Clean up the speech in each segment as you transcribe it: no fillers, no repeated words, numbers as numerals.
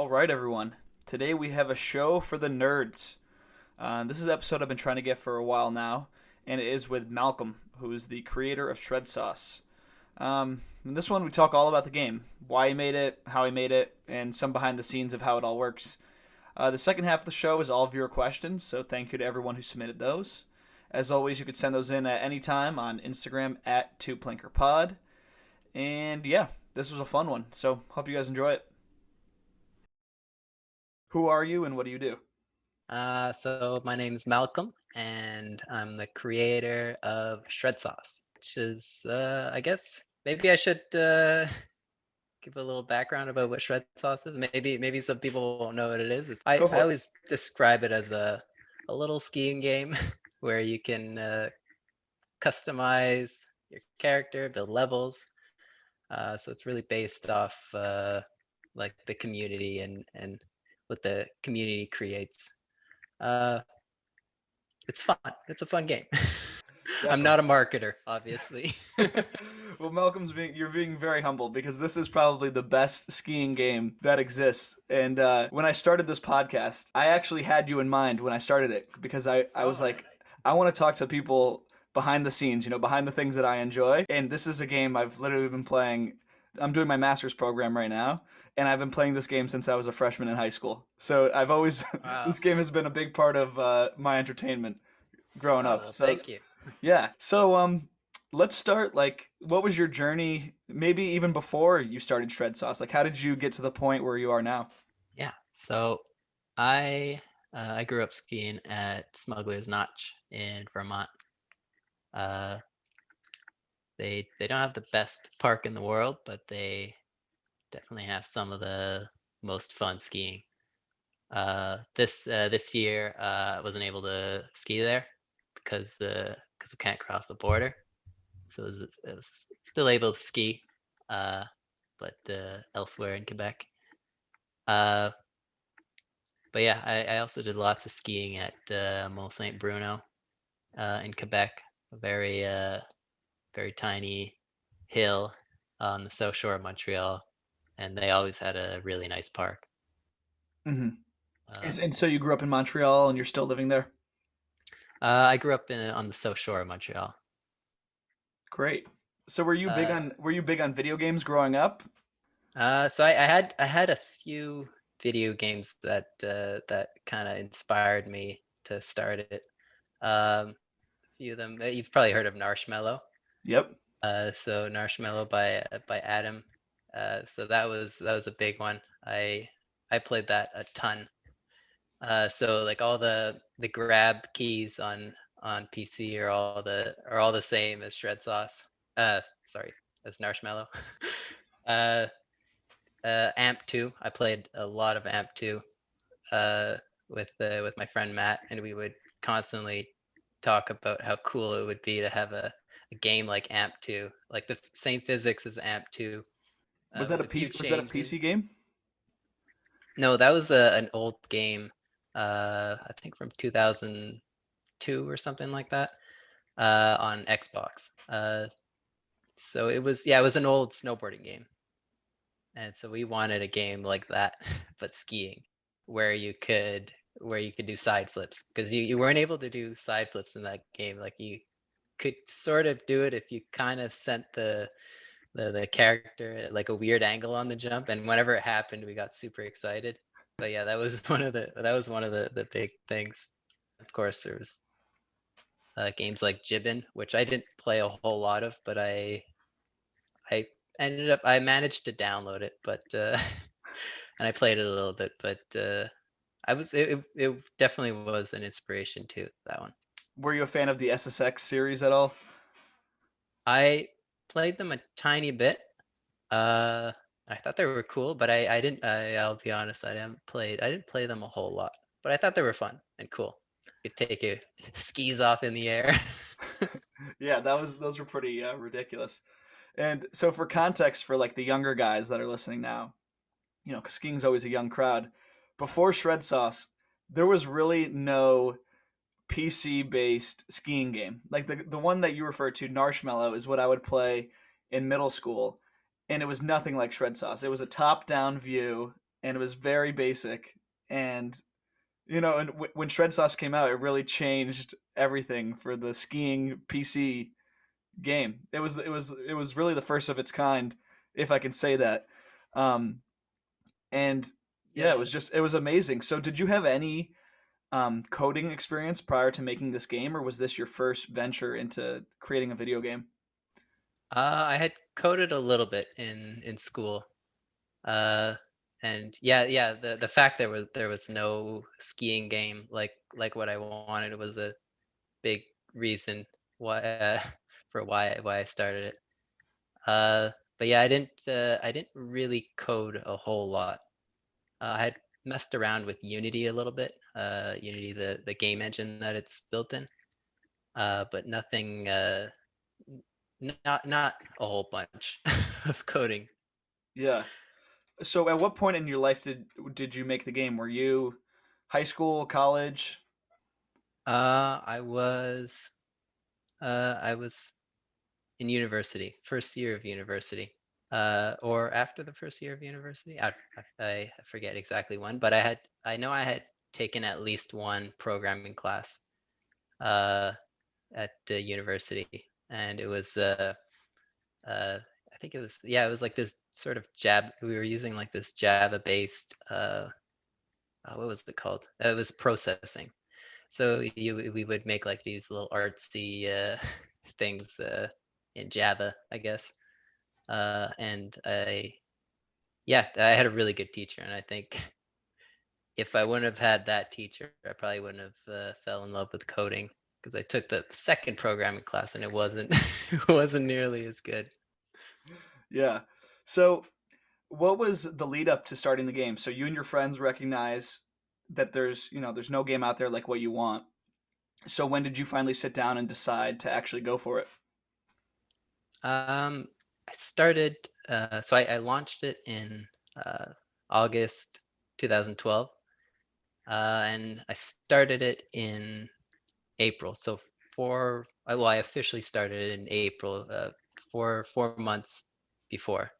All right, everyone. Today we have a show for the nerds. This is an episode I've been trying to get for a while now, and it is with Malcolm, who is the creator of Shredsauce. In this one, we talk all about the game, why he made it, how he made it, and some behind the scenes of how it all works. The second half of the show is all viewer questions, so thank you to everyone who submitted those. As always, you could send those in at any time on Instagram at 2plinkerpod. And yeah, this was a fun one, so hope you guys enjoy it. Who are you and what do you do? So my name is Malcolm, and I'm the creator of Shredsauce, which is, I guess, maybe I should give a little background about what Shredsauce is. Maybe some people won't know what it is. Go I for it. always describe it as a little skiing game where you can customize your character, build levels. So it's really based off like the community and what the community creates. Uh, it's fun. It's a fun game. I'm Definitely. not a marketer, obviously. Well, you're being very humble because this is probably the best skiing game that exists. And when I started this podcast, I actually had you in mind when I started it because I was Oh, like, I want to talk to people behind the scenes, behind the things that I enjoy. And this is a game I've literally been playing. I'm doing my master's program right now, and I've been playing this game since I was a freshman in high school. So I've always, wow. this game has been a big part of my entertainment growing Oh, up. well, So thank you. yeah. So let's start like what was your journey maybe even before you started Shred Sauce? Like how did you get to the point where you are now? Yeah. So I grew up skiing at Smuggler's Notch in Vermont. Uh, they don't have the best park in the world, but they definitely have some of the most fun skiing. This year I wasn't able to ski there because we can't cross the border. So it was still able to ski, uh, but elsewhere in Quebec. Uh, but yeah, I also did lots of skiing at Mont Saint Bruno in Quebec, a very tiny hill on the south shore of Montreal, and they always had a really nice park. Hmm. Uh, And so you grew up in Montreal and you're still living there? I grew up on the south shore of Montreal. Great. So were you big Uh, on were you big on video games growing up? so I had a few video games that kind of inspired me to start it. A few of them you've probably heard of Marshmallow. Yep. So Marshmallow by Adam. So that was a big one. I played that a ton. So like all the grab keys on PC are all the same as Shred Sauce. Sorry, as Marshmallow. uh, Amp 2. I played a lot of Amp 2 uh, with my friend Matt, and we would constantly talk about how cool it would be to have a game like Amp 2, like the same physics as Amp 2, with a few Was that a changes. PC game? No, that was an old game, I think from 2002 or something like that, on Xbox. So it was an old snowboarding game. And so we wanted a game like that, but skiing, where you could where you could do side flips because you weren't able to do side flips in that game. Like you could sort of do it if you kind of sent the character at like a weird angle on the jump, and whenever it happened, we got super excited. But yeah, that was one of the big things. Of course, there was games like Jibbin, which I didn't play a whole lot of, but I I managed to download it, but and I played it a little bit, but it definitely was an inspiration too, that one. Were you a fan of the SSX series at all? I played them a tiny bit. Uh, I thought they were cool, but I didn't. I'll be honest, I didn't play them a whole lot, but I thought they were fun and cool. You could take your skis off in the air. Yeah, those were pretty ridiculous. And so for context for like the younger guys that are listening now, 'cause skiing's always a young crowd. Before Shred Sauce, there was really no PC based skiing game. Like the one that you referred to, Marshmallow, is what I would play in middle school, and it was nothing like Shred Sauce. It was a top down view, and it was very basic. And and when Shredsauce came out, it really changed everything for the skiing PC game. It was really the first of its kind, if I can say that. Um, and Yeah, yeah, yeah. it was amazing. So, did you have any coding experience prior to making this game, or was this your first venture into creating a video game? I had coded a little bit in school. Uh, and yeah, the fact there was no skiing game like what I wanted was a big reason why for why I started it. Uh, but yeah, I didn't really code a whole lot. I had messed around with Unity a little bit, Unity, the game engine that it's built in, but nothing, not a whole bunch of coding. Yeah. So, at what point in your life did you make the game? Were you high school, college? I was in university, first year of university, or after the first year of university. I forget exactly when, but I know I had taken at least one programming class uh, at university, and it was uh, I think it was, yeah, it was like this sort of Jab. We were using like this Java based what was it called? It was processing. So we would make like these little artsy things in Java, I guess. And yeah, I had a really good teacher, and I think if I wouldn't have had that teacher, I probably wouldn't have fell in love with coding because I took the second programming class and it wasn't it wasn't nearly as good. Yeah. So, what was the lead up to starting the game? So, you and your friends recognize that there's no game out there like what you want. So, when did you finally sit down and decide to actually go for it? Um, I started, so I launched it in uh, August 2012, and I started it in April. So well, I officially started it in April, 4 months before.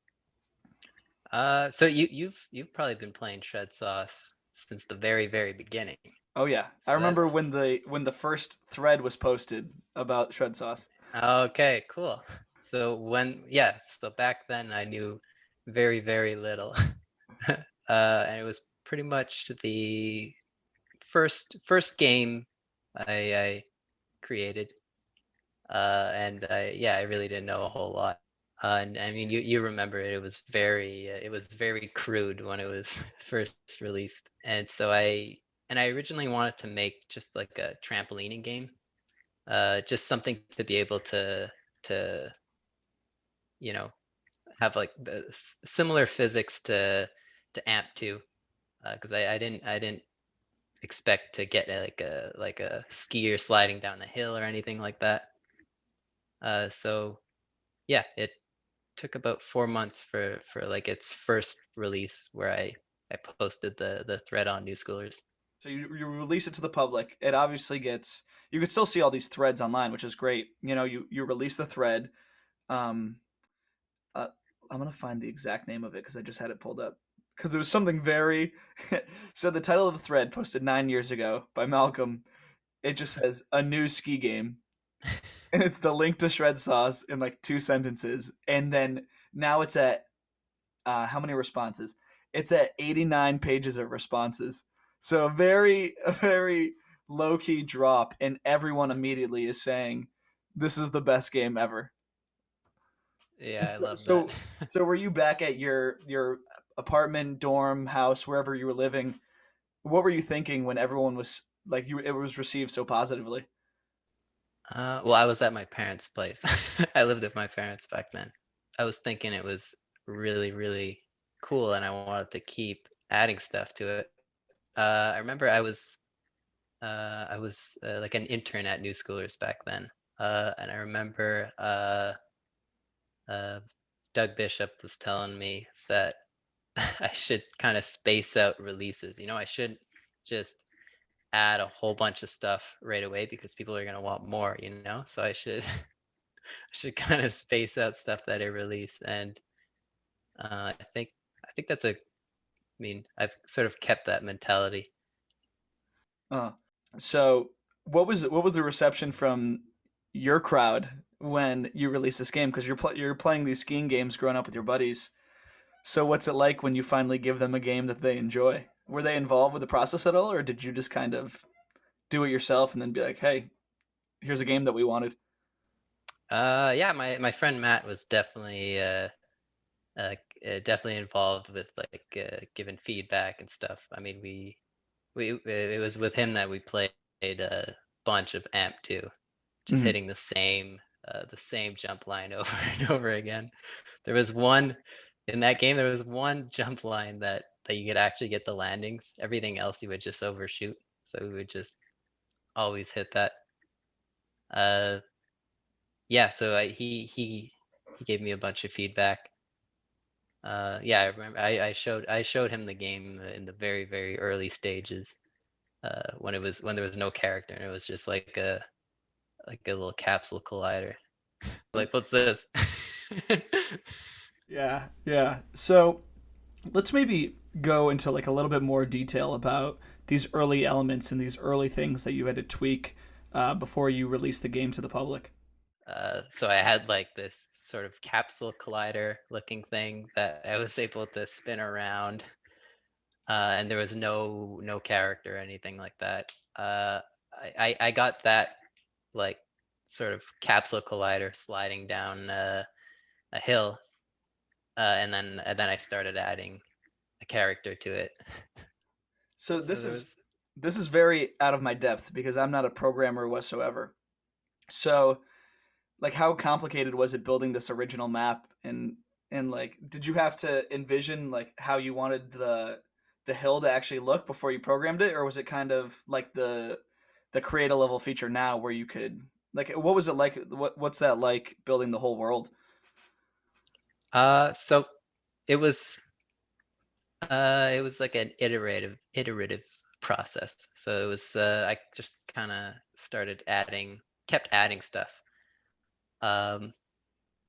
So you've probably been playing Shredsauce since the very beginning. Oh yeah, I So remember that's when the first thread was posted about shred sauce. okay, cool. So yeah, so back then I knew very little. And it was pretty much the first game I created, and I really didn't know a whole lot. And I mean, you remember it, it was very crude when it was first released, and I originally wanted to make just like a trampolining game, just something to be able to you know have like the similar physics to Amp 2, because I didn't expect to get like a skier sliding down the hill or anything like that. So yeah, it took about 4 months for like its first release, where I posted the thread on New Schoolers. So you release it to the public. It obviously gets you can still see all these threads online, which is great. You release the thread. Um, uh, I'm gonna find the exact name of it because I just had it pulled up because it was something very. So the title of the thread posted 9 years ago by Malcolm. It just says a new ski game, and it's the link to Shred Sauce in like two sentences, and then now it's at how many responses? It's at 89 pages of responses. So a very low key drop, and everyone immediately is saying this is the best game ever. And Yeah, I so, love that. so, so were you back at your apartment, dorm, house, wherever you were living? What were you thinking when everyone was like it was received so positively? Well, I was at my parents' place. I lived with my parents back then. I was thinking it was really cool, and I wanted to keep adding stuff to it. I remember I was like an intern at New Schoolers back then, and I remember uh, Doug Bishop was telling me that I should kind of space out releases. I should just add a whole bunch of stuff right away because people are going to want more, so I should I should kind of space out stuff that I release. And I think that's a mean, I've sort of kept that mentality. Uh, so what was the reception from your crowd when you released this game? Because you're playing these skiing games growing up with your buddies. So what's it like when you finally give them a game that they enjoy? Were they involved with the process at all, or did you just kind of do it yourself and then be like, "Hey, here's a game that we wanted"? Yeah, my friend Matt was definitely involved with like giving feedback and stuff. I mean, we it was with him that we played a bunch of Amp 2, just Mhm. hitting the same jump line over and over again. There was one in that game. There was one jump line that you could actually get the landings. Everything else you would just overshoot. So we would just always hit that. Uh, yeah. So he gave me a bunch of feedback. Yeah, I remember. I showed him the game in the very early stages. When there was no character and it was just like a little capsule collider. Like, what's this? Yeah, yeah. So let's maybe go into like a little bit more detail about these early elements and these early things that you had to tweak before you released the game to the public. So I had like this sort of capsule collider looking thing that I was able to spin around, and there was no character or anything like that. I got that like sort of capsule collider sliding down a hill, and then I started adding a character to it. So So this there is was this is very out of my depth because I'm not a programmer whatsoever. So like how complicated was it building this original map and like did you have to envision like how you wanted the hill to actually look before you programmed it, or was it kind of like the create a level feature now where you could like what was it like what's that like building the whole world? so it was it was like an iterative process. So it was I just kind of kept adding stuff. Um,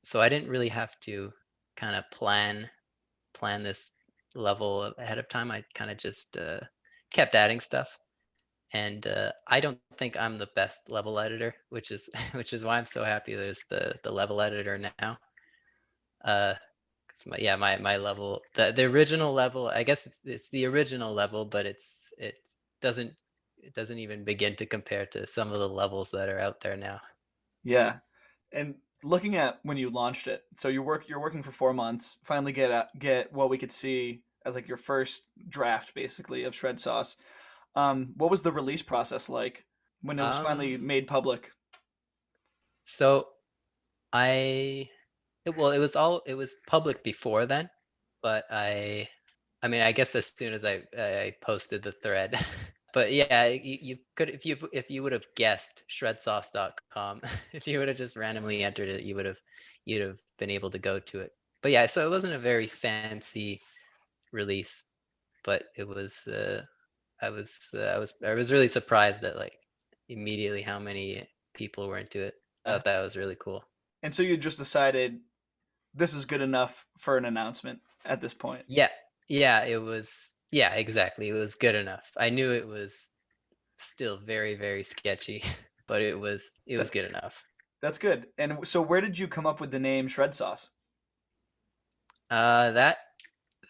so I didn't really have to kind of plan this level ahead of time. I kind of just kept adding stuff. And I don't think I'm the best level editor, which is which is why I'm so happy there's the level editor now. Uh, 'Cause my level, the original level, I guess it's the original level, but doesn't it doesn't even begin to compare to some of the levels that are out there now. Yeah. And looking at when you launched it, so you're working for 4 months, finally get what we could see as like your first draft basically of Shred Sauce. What was the release process like when it was finally Um, made public? so I well, it was public before then, but I mean, I guess as soon as I posted the thread. But yeah, you could if you would have guessed shredsauce.com, if you would have just randomly entered it, you'd have been able to go to it. But yeah, so it wasn't a very fancy release, but it was I was really surprised at like immediately how many people were into it. I Yeah. thought that was really cool. And so you just decided this is good enough for an announcement at this point. Yeah, yeah, yeah, exactly. It was good enough. I knew it was still very sketchy, but it was That good enough. that's good. And so where did you come up with the name Shred Sauce? Uh, that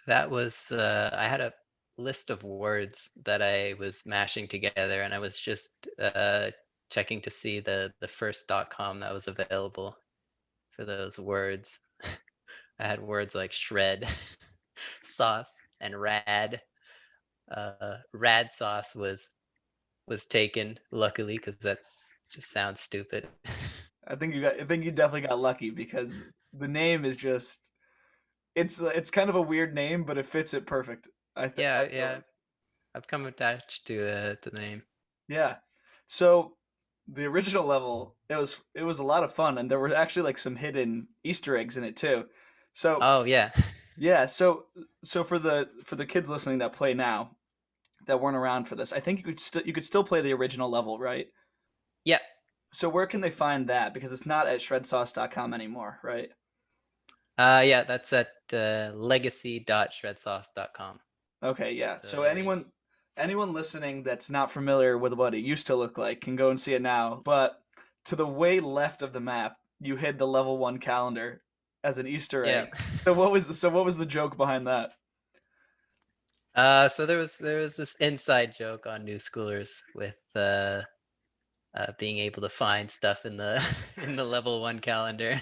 that was I had a list of words that I was mashing together, and I was just checking to see the first .com that was available for those words. I had words like shred, sauce, and rad. Rad sauce was taken luckily because that just sounds stupid. I think you definitely got lucky because the name is just it's kind of a weird name, but it fits it perfect. I Yeah, feel yeah, like. I've come attached to the name. Yeah. So the original level, it was a lot of fun, and there were actually like some hidden Easter eggs in it too. So Oh yeah, yeah, so for the kids listening that play now that weren't around for this, I think you could still play the original level, right? yeah. So where can they find that? Because it's not at shredsauce.com anymore, right? Yeah, that's at legacy.shredsauce.com. Okay, yeah. So So anyone listening that's not familiar with what it used to look like can go and see it now. But to the way left of the map, you hid the level 1 calendar as an Easter yeah. egg. So what was the joke behind that? So there was this inside joke on New Schoolers with being able to find stuff in the in the level one calendar.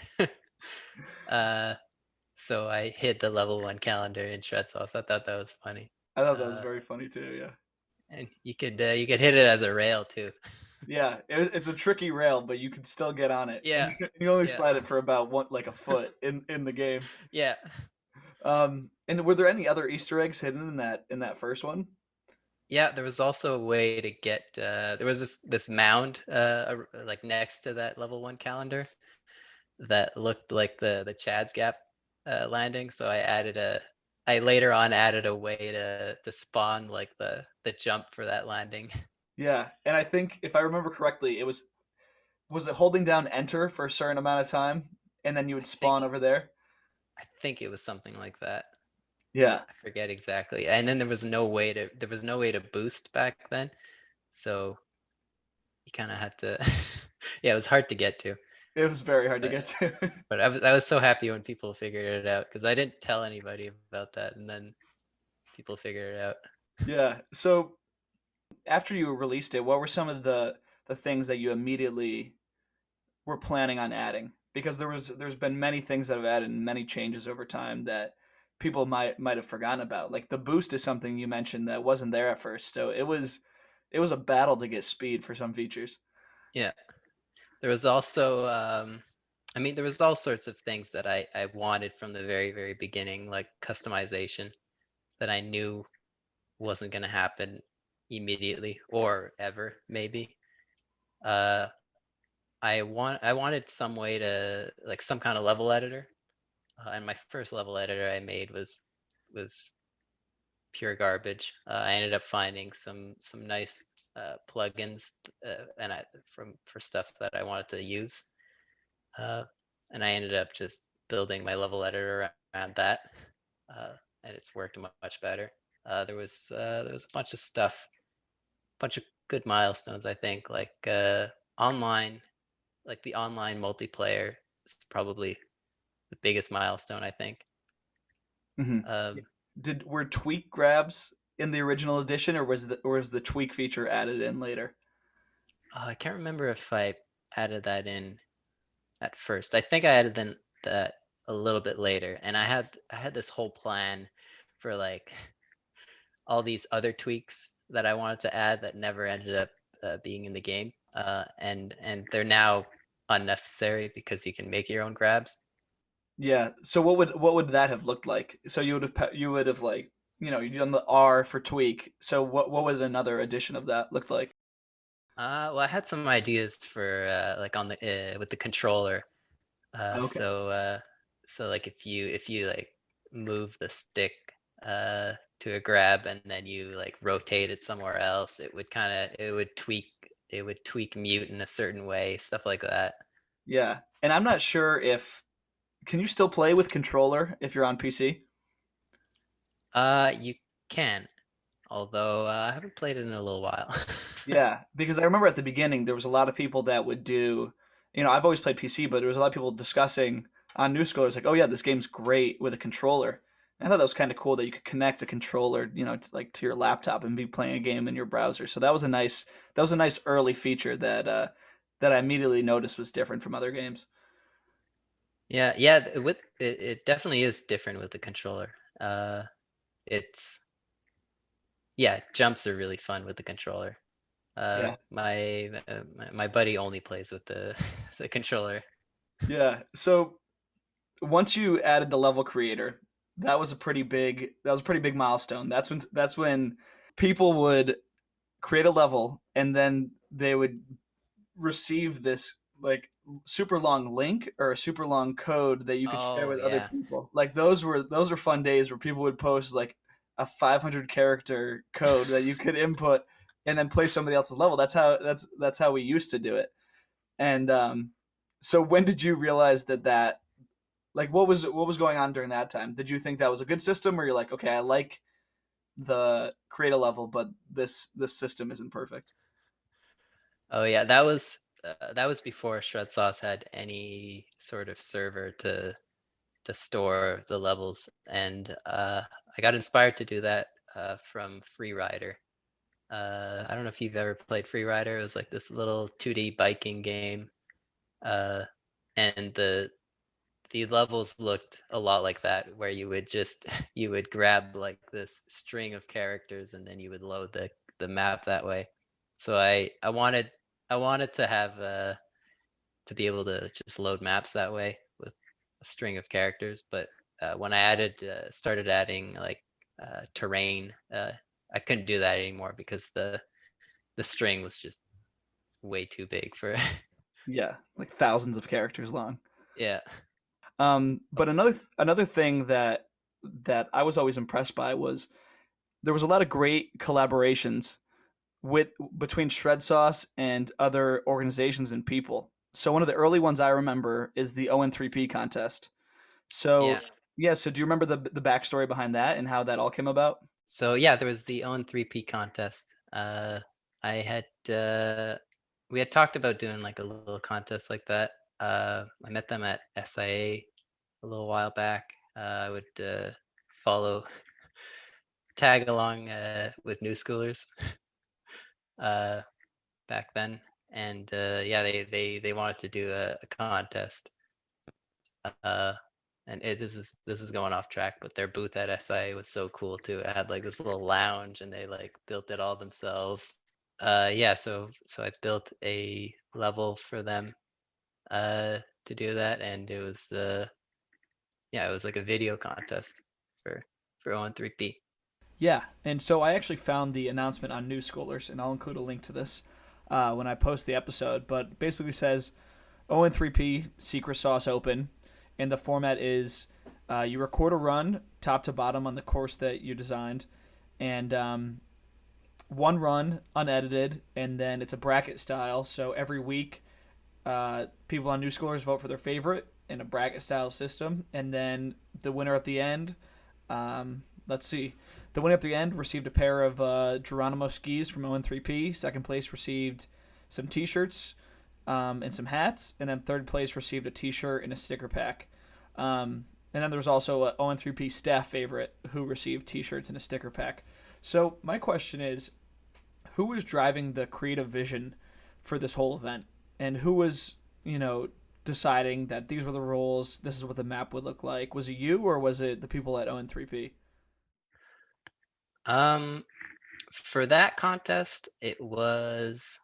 uh, so I hid the level one calendar in Shredsauce. I thought that was funny. I thought that was Uh, very funny too, yeah. and you could hit it as a rail too. Yeah, it's a tricky rail, but you can still get on it. And Yeah, you only yeah, slide it for about one like a foot in the game. yeah. And were there any other Easter eggs hidden in that first one? Yeah, there was also a way to get there was this mound like next to that level one calendar that looked like the Chad's Gap landing. So I later on added a way to spawn like the jump for that landing. Yeah, and I think if I remember correctly, was it holding down enter for a certain amount of time and then you I would think spawn over there? I think it was something like that. Yeah. I forget exactly. And then there was no way to boost back then, so you kind of had to. Yeah, it was hard to get to, It was very hard to but get to. but I was so happy when people figured it out because I didn't tell anybody about that, and then people figured it out. Yeah. So after you released it, what were some of the things that you immediately were planning on adding? Because there's been many things that have added and many changes over time that people might have forgotten about. Like the boost is something you mentioned that wasn't there at first. So it was a battle to get speed for some features. Yeah, there was also I mean, there was all sorts of things that I wanted from the very, very beginning, like customization that I knew wasn't going to happen immediately or ever, maybe. Uh, I wanted some way to like some kind of level editor, and my first level editor I made was pure garbage. I ended up finding some nice plugins and for stuff that I wanted to use. Uh, and I ended up just building my level editor around that, uh, and it's worked much better. There was a bunch of stuff, bunch of good milestones. I think online, like the online multiplayer is probably the biggest milestone. I think. Hmm. Um, Were tweak grabs in the original edition, or was the tweak feature added in later? I can't remember if I added that in at first. I think I added that a little bit later, and I had this whole plan for like all these other tweaks that I wanted to add that never ended up being in the game, and they're now unnecessary because you can make your own grabs. Yeah. So what would that have looked like? So you would have like you done the R for tweak. So what would another edition of that look like? Well, I had some ideas for like on the with the controller. Uh, Okay. so uh, so like if you like move the stick to a grab and then you like rotate it somewhere else, it would tweak mute in a certain way, stuff like that. Yeah. And I'm not sure if can you still play with controller if you're on PC? You can, although I haven't played it in a little while. Yeah, because I remember at the beginning there was a lot of people that would do, I've always played PC, but there was a lot of people discussing on New Scholars like, oh yeah, this game's great with a controller. And I thought that was kind of cool that you could connect a controller, to your laptop and be playing a game in your browser. So that was a nice early feature that I immediately noticed was different from other games. Yeah, yeah, it definitely is different with the controller. It's Yeah, jumps are really fun with the controller. Yeah. My buddy only plays with the the controller. Yeah. So once you added the level creator, that was a pretty big milestone. That's when people would create a level and then they would receive this like super long link or a super long code that you could share Oh with other yeah, people. Like those were fun days where people would post like a 500 character code that you could input and then play somebody else's level. That's how we used to do it. And so when did you realize that like what was going on during that time? Did you think that was a good system or you're like, okay, I like the create a level, but this system isn't perfect. Oh yeah, that was before Shredsauce had any sort of server to store the levels, and I got inspired to do that from Freerider. I don't know if you've ever played Freerider. It was like this little 2D biking game, uh, and the levels looked a lot like that, where you would just you would grab like this string of characters and then you would load the map that way. So I wanted to have to be able to just load maps that way with a string of characters. But when I started adding like terrain, I couldn't do that anymore because the string was just way too big for. Yeah, like thousands of characters long. Yeah, But another thing that I was always impressed by was there was a lot of great collaborations with between Shredsauce and other organizations and people. So one of the early ones I remember is the ON3P contest. So yeah. yeah, so do you remember the backstory behind that and how that all came about? So yeah, there was the own 3P contest. I had we had talked about doing like a little contest like that. I met them at SIA a little while back. I would follow, tag along with new schoolers uh, back then, and yeah, they wanted to do a contest. Uh, and this is going off track, but their booth at SIA was so cool too. It had like this little lounge, and they like built it all themselves. Yeah, so I built a level for them to do that, and it was yeah, it was like a video contest for for ON3P. Yeah, and so I actually found the announcement on New Schoolers, and I'll include a link to this when I post the episode. But basically says ON3P Secret Sauce Open, and the format is you record a run top to bottom on the course that you designed, and one run unedited, and then it's a bracket style. So every week, people on New Schoolers vote for their favorite in a bracket style system, and then the winner at the end. Let's see. The winner at the end received a pair of Geronimo skis from ON3P. Second place received some T-shirts and some hats, and then third place received a T-shirt and a sticker pack. And then there was also a ON3P staff favorite who received T-shirts and a sticker pack. So my question is, who was driving the creative vision for this whole event, and who was deciding that these were the rules, this is what the map would look like? Was it you, or was it the people at ON3P? Um, for that contest, it was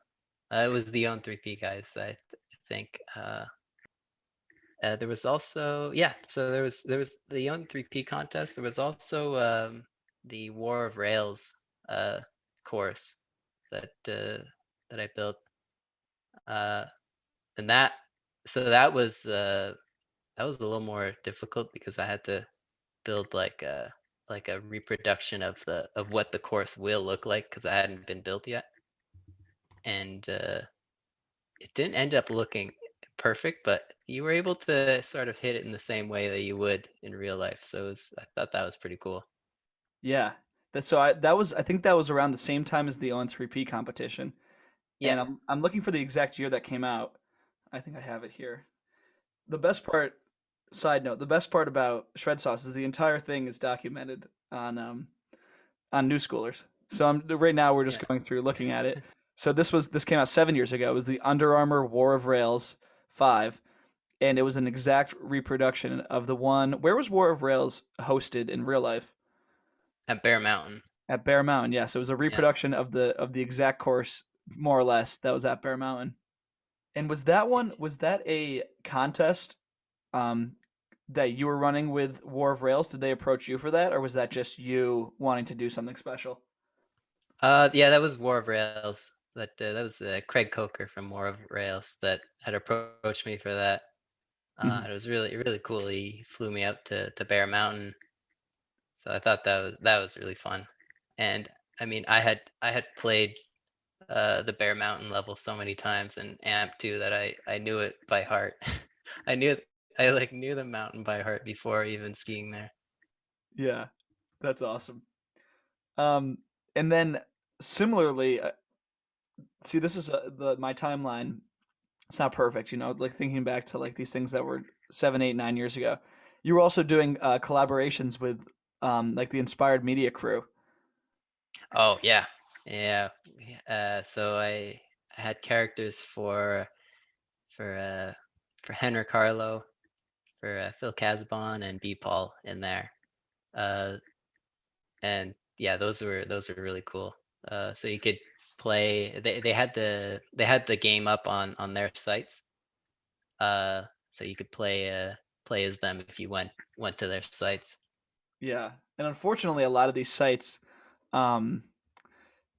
the ON3P guys that I think. There was also, yeah, so there was the ON3P contest. There was also the War of Rails course that that I built, uh, and that was a little more difficult because I had to build like a reproduction of the of what the course will look like because I hadn't been built yet, and it didn't end up looking perfect, but you were able to sort of hit it in the same way that you would in real life. So I thought that was pretty cool. Yeah, I think that was around the same time as the ON3P competition, Yeah, and I'm looking for the exact year that came out. I think I have it here. The best part, side note, the best part about Shred Sauce is the entire thing is documented on New Schoolers. So right now we're yeah. just going through looking at it. So this came out 7 years ago. It was the Under Armour War of Rails 5, and it was an exact reproduction of the one. Where was War of Rails hosted in real life? At Bear Mountain. At Bear Mountain. Yes, it was a Yeah. reproduction of the exact course, more or less, that was at Bear Mountain. And was that a contest um, that you were running with War of Rails? Did they approach you for that, or was that just you wanting to do something special? Yeah, that was War of Rails. That was Craig Coker from War of Rails that had approached me for that. Mhm. It was really cool. He flew me up to Bear Mountain, so I thought that was really fun. And I mean, I had played the Bear Mountain level so many times in AMP 2 that I knew it by heart. I knew I like knew the mountain by heart before even skiing there. Yeah, that's awesome. Um, and then similarly, see, this is the my timeline. It's not perfect, like thinking back to like these things that were 7, 8, 9 years ago. You were also doing collaborations with like the Inspired Media crew. Oh yeah, yeah. So I had characters for uh for Henrik Harlow, for Phil Casabon and B Paul in there. Uh, and yeah, those were really cool. So you could play. They had the game up on their sites. So you could play as them if you went to their sites. Yeah, and unfortunately, a lot of these sites, um,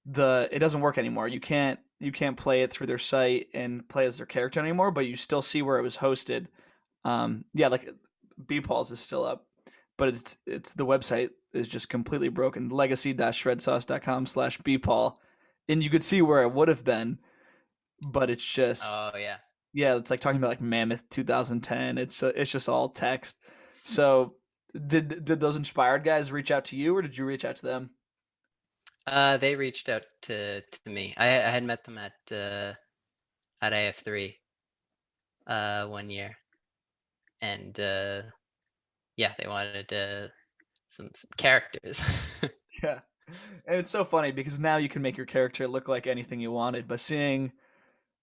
the it doesn't work anymore. You can't play it through their site and play as their character anymore, but you still see where it was hosted. Yeah, like Bpauls is still up, but it's the website is just completely broken. Legacy.shredsauce.com/bpaul, and you could see where it would have been, but it's just Oh yeah. yeah, it's like talking about like Mammoth 2010. It's just all text. So did those inspired guys reach out to you, or did you reach out to them? They reached out to me. I had met them at AF3 one year, and yeah, they wanted some characters. Yeah. And it's so funny because now you can make your character look like anything you wanted, but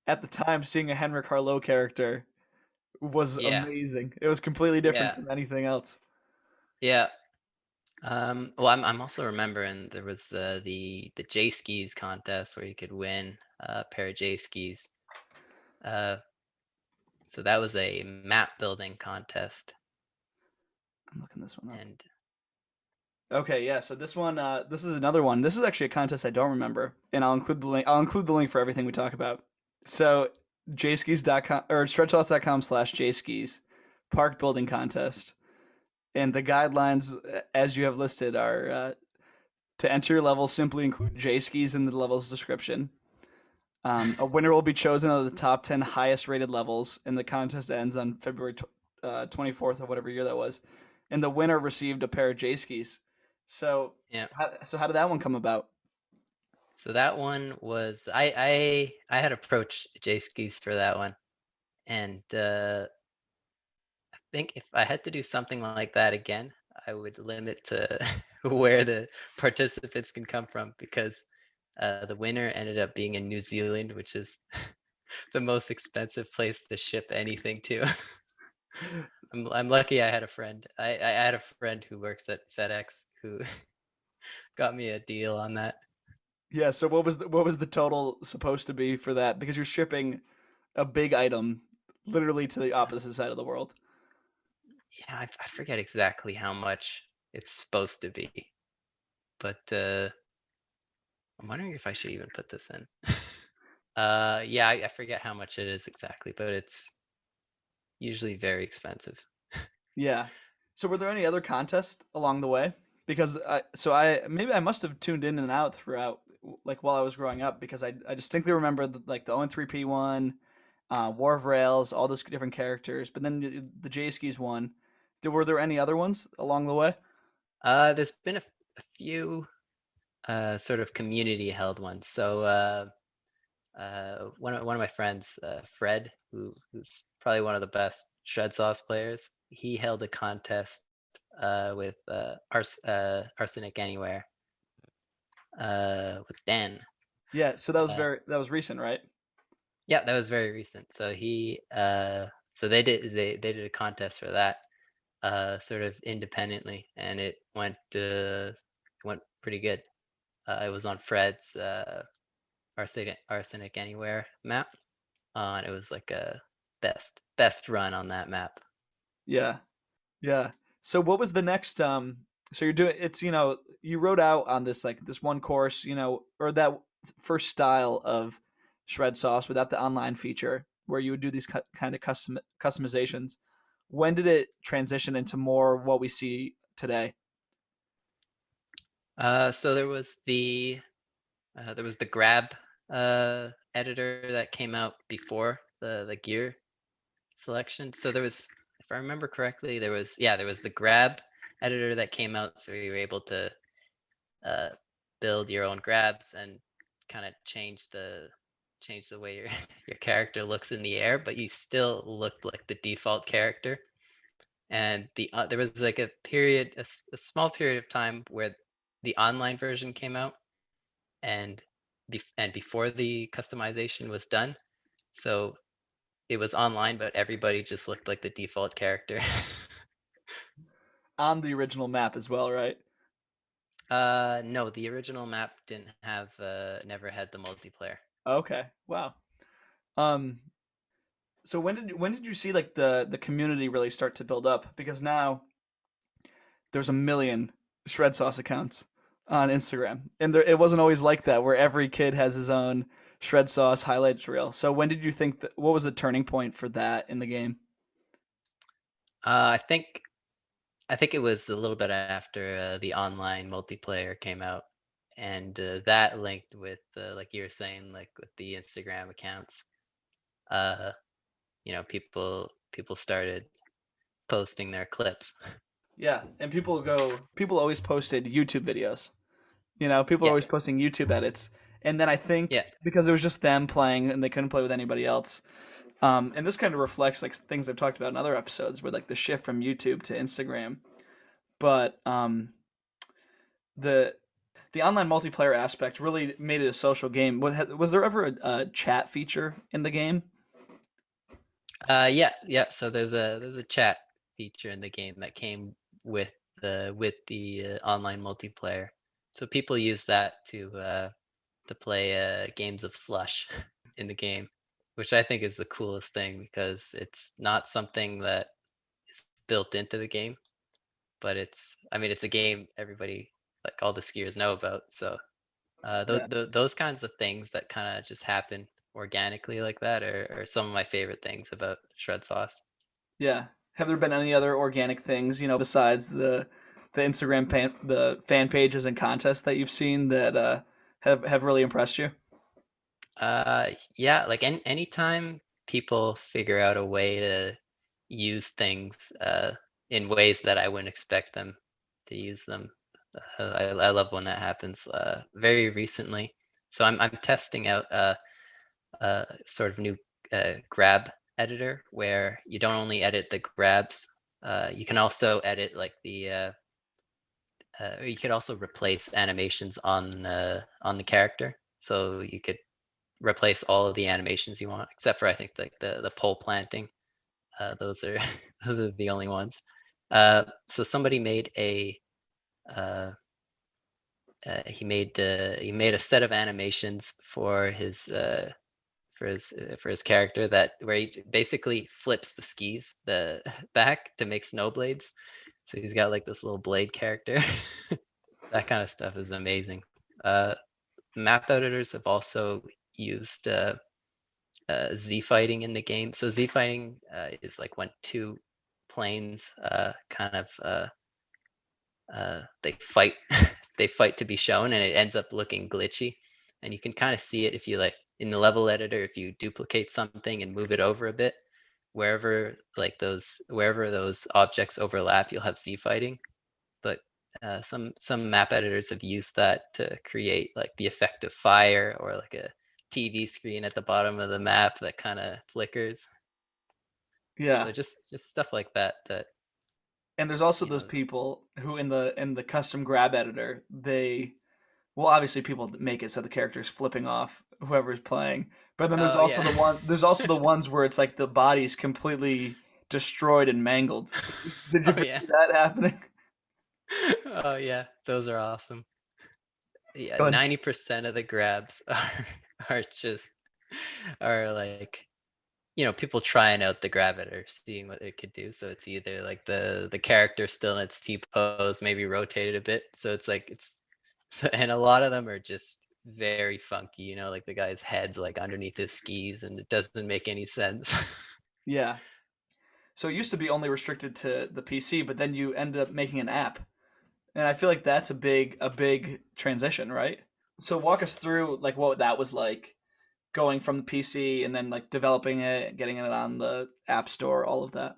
at the time seeing a Henrik Harlow character was Yeah, amazing. It was completely different yeah, from anything else. yeah. Well, I'm also remembering there was the J skis contest where you could win a pair of J skis. Uh, so that was a map building contest, I'm looking this one up. and Okay, yeah. So this is another one. This is actually a contest I don't remember, and I'll include the link. I'll include the link for everything we talk about. So, jskis.com or stretchloss.com/jskis park building contest, and the guidelines as you have listed are to enter your level simply include J skis in the level's description. A winner will be chosen out of the top 10 highest rated levels, and the contest ends on February 24th of whatever year that was. And the winner received a pair of J skis. So, yeah. how did that one come about? So that one was I had approached J skis for that one, and I think if I had to do something like that again, I would limit to where the participants can come from because the winner ended up being in New Zealand, which is the most expensive place to ship anything to. I'm lucky I had a friend. I had a friend who works at FedEx who got me a deal on that. Yeah. So what was the total supposed to be for that? Because you're shipping a big item literally to the opposite side of the world. Yeah, I forget exactly how much it's supposed to be, but I'm wondering if I should even put this in. Yeah, I forget how much it is exactly, but it's usually very expensive. Yeah. So were there any other contests along the way? Because I maybe I must have tuned in and out throughout like while I was growing up because I distinctly remember like the 0-3P one, War of Rails, all those different characters, but then the J Skis one. Were there any other ones along the way? There's been a few sort of community held ones. So one of my friends, Fred, who's probably one of the best Shredsauce players, he held a contest with Arsenic Anywhere with Dan. Yeah, so Uh, that was recent, right? yeah, that was very recent. So so they did a contest for that, sort of independently, and it went pretty good. It was on Fred's Arsenic Anywhere map, and it was like a best run on that map. Yeah. Yeah. So what was the next so you're doing it's you wrote out on this like this one course, or that first style of shred sauce without the online feature where you would do these kind of customizations. When did it transition into more what we see today? So there was the grab editor that came out before the gear selection. So there was, if I remember correctly, there was the grab editor that came out, so you were able to uh, build your own grabs and kind of change the way your your character looks in the air, but you still looked like the default character. And there was like a period, a small period of time where the online version came out, and before the customization was done, so it was online, but everybody just looked like the default character. On the original map as well, right? No, the original map didn't have, never had the multiplayer. Okay. Wow. Um, so when did you see like the community really start to build up? Because now there's a million Shredsauce accounts on Instagram, and it wasn't always like that, where every kid has his own Shredsauce highlights reel. So when did you think that? What was the turning point for that in the game? Uh, I think I think it was a little bit after the online multiplayer came out, and that linked with, like you were saying, like with the Instagram accounts. Uh, people started posting their clips. Yeah, and people always posted YouTube videos. People are Yeah, always posting YouTube edits. And then I think yeah, because it was just them playing and they couldn't play with anybody else. And this kind of reflects like things I've talked about in other episodes, where like the shift from YouTube to Instagram. But the the online multiplayer aspect really made it a social game. Was there ever a chat feature in the game? yeah, yeah. So there's a chat feature in the game that came with the online multiplayer. So people use that to play games of Slush in the game, which I think is the coolest thing because it's not something that is built into the game, but I mean, it's a game everybody, like all the skiers know about. So Yeah. those kinds of things that kind of just happen organically like that are some of my favorite things about Shred Sauce. Yeah. Have there been any other organic things, besides the the fan pages and contests that you've seen that have really impressed you? Yeah, like anytime people figure out a way to use things in ways that I wouldn't expect them to use them. I love when that happens. Very recently, so I'm testing out a sort of new grab editor where you don't only edit the grabs, you can also edit like you could also replace animations on the character. So you could replace all of the animations you want, except for I think like the pole planting. Those are those are the only ones. So somebody made uh, he made a set of animations for his character that where he basically flips the skis the back to make snow blades. So he's got like this little blade character. That kind of stuff is amazing. Uh, Map editors have also used Z fighting in the game. So Z fighting is like when two planes they fight they fight to be shown, and it ends up looking glitchy. And you can kind of see it if you like in the level editor, if you duplicate something and move it over a bit, wherever those objects overlap, you'll have Z fighting. But some map editors have used that to create like the effect of fire or like a TV screen at the bottom of the map that kind of flickers. Yeah. So just stuff like that And there's also you those know. people who in the custom grab editor, well, obviously people make it so the character's flipping off whoever's playing. But then Oh yeah. there's also the ones where it's like the body's completely destroyed and mangled. Did you Oh ever yeah. see that happening? Oh yeah. Those are awesome. Yeah, Go ahead. 90% of the grabs are just are like people trying out the graviter, seeing what it could do. So it's either like the character still in its T pose, maybe rotated a bit. So it's like and a lot of them are just very funky. Like the guy's head's like underneath his skis, and it doesn't make any sense. Yeah. So it used to be only restricted to the PC, but then you ended up making an app. And I feel like that's a big transition, right? So walk us through like what that was like going from the PC and then like developing it, getting it on the App Store, all of that.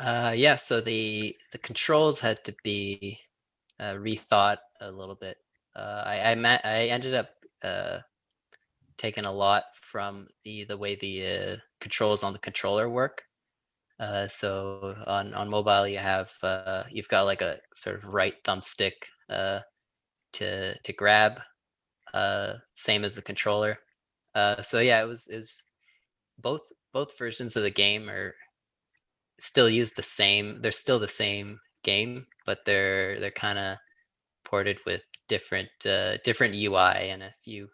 Yeah. So the controls had to be rethought a little bit. I ended up uh, taking a lot from the way the controls on the controller work. So on mobile, you've got like a sort of right thumbstick to grab, same as the controller. So yeah, it was is both both versions of the game are still use the same. They're still the same game, but they're kind of ported with different UI, and a few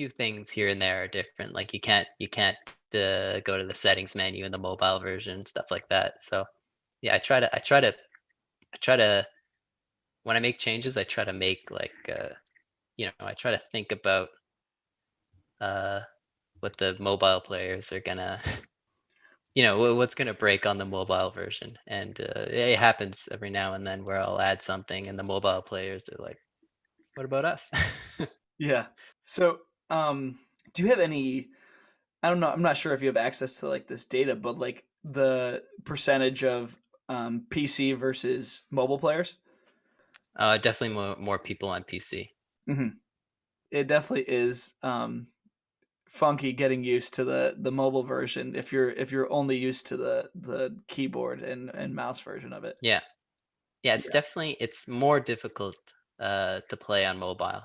things here and there are different. Like you can't go to the settings menu in the mobile version, stuff like that. So yeah, I try to when I make changes, I try to make like I try to think about uh what the mobile players are gonna what's gonna break on the mobile version, and it happens every now and then where I'll add something and the mobile players are like, what about us? Yeah. So, do you have any? I don't know. I'm not sure if you have access to like this data, but like the percentage of PC versus mobile players. Definitely more people on PC. Hmm. It definitely is funky getting used to the mobile version if you're only used to the keyboard and mouse version of it. Yeah, yeah, Yeah. it's more difficult to play on mobile.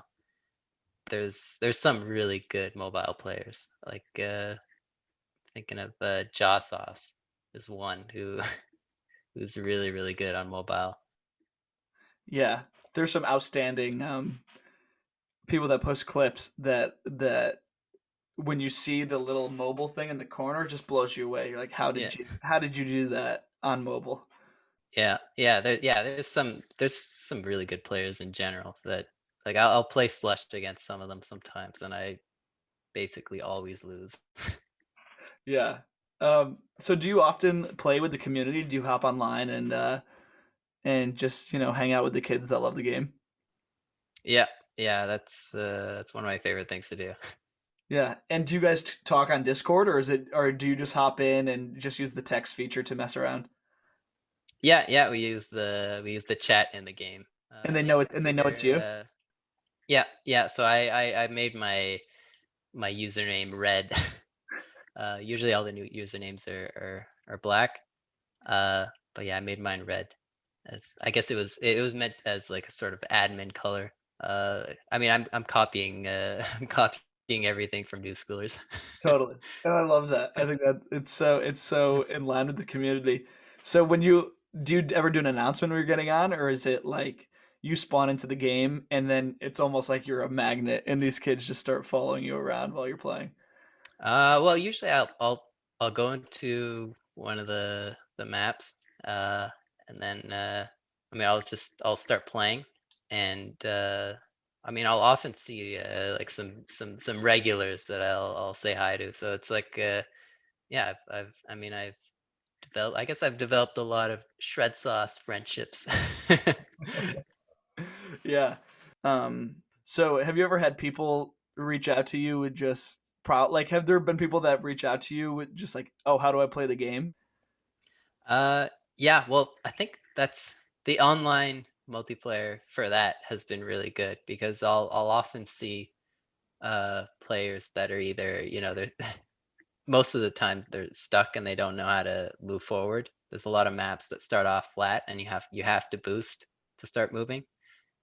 There's some really good mobile players, like thinking of Jaw Sauce is one who's really good on mobile. Yeah. There's some outstanding people that post clips that when you see the little mobile thing in the corner, it just blows you away. You're like, Yeah, how did you do that on mobile? there's some really good players in general that like I'll play Slush against some of them sometimes, and I basically always lose. Yeah. So do you often play with the community? Do you hop online and just, hang out with the kids that love the game? Yeah, yeah, that's one of my favorite things to do. Yeah. And do you guys talk on Discord, or do you just hop in and just use the text feature to mess around? Yeah, yeah, we use the chat in the game. And they Yeah, know I it's you? figure. Yeah, yeah. So I made my username red. Usually all the new usernames are black. Uh, but yeah, I made mine red. As I guess it was meant as like a sort of admin color. I mean I'm copying I'm copying everything from New Schoolers. Totally. And I love that. I think that it's so in line with the community. So when you do you ever do an announcement when you're getting on, or is it like you spawn into the game and then it's almost like you're a magnet and these kids just start following you around while you're playing? Well, usually I'll go into one of the maps, uh, and then I mean I'll start playing, and I mean I'll often see like some regulars that I'll say hi to. So it's like yeah, I mean I guess I've developed a lot of Shredsauce friendships. Yeah. So have you ever had people reach out to you with just like have there been people that reach out to you with just like, "Oh, how do I play the game?" Uh, yeah, well, I think that's the online multiplayer for that has been really good because I'll often see players that are either, they're most of the time they're stuck and they don't know how to move forward. There's a lot of maps that start off flat and you have to boost to start moving.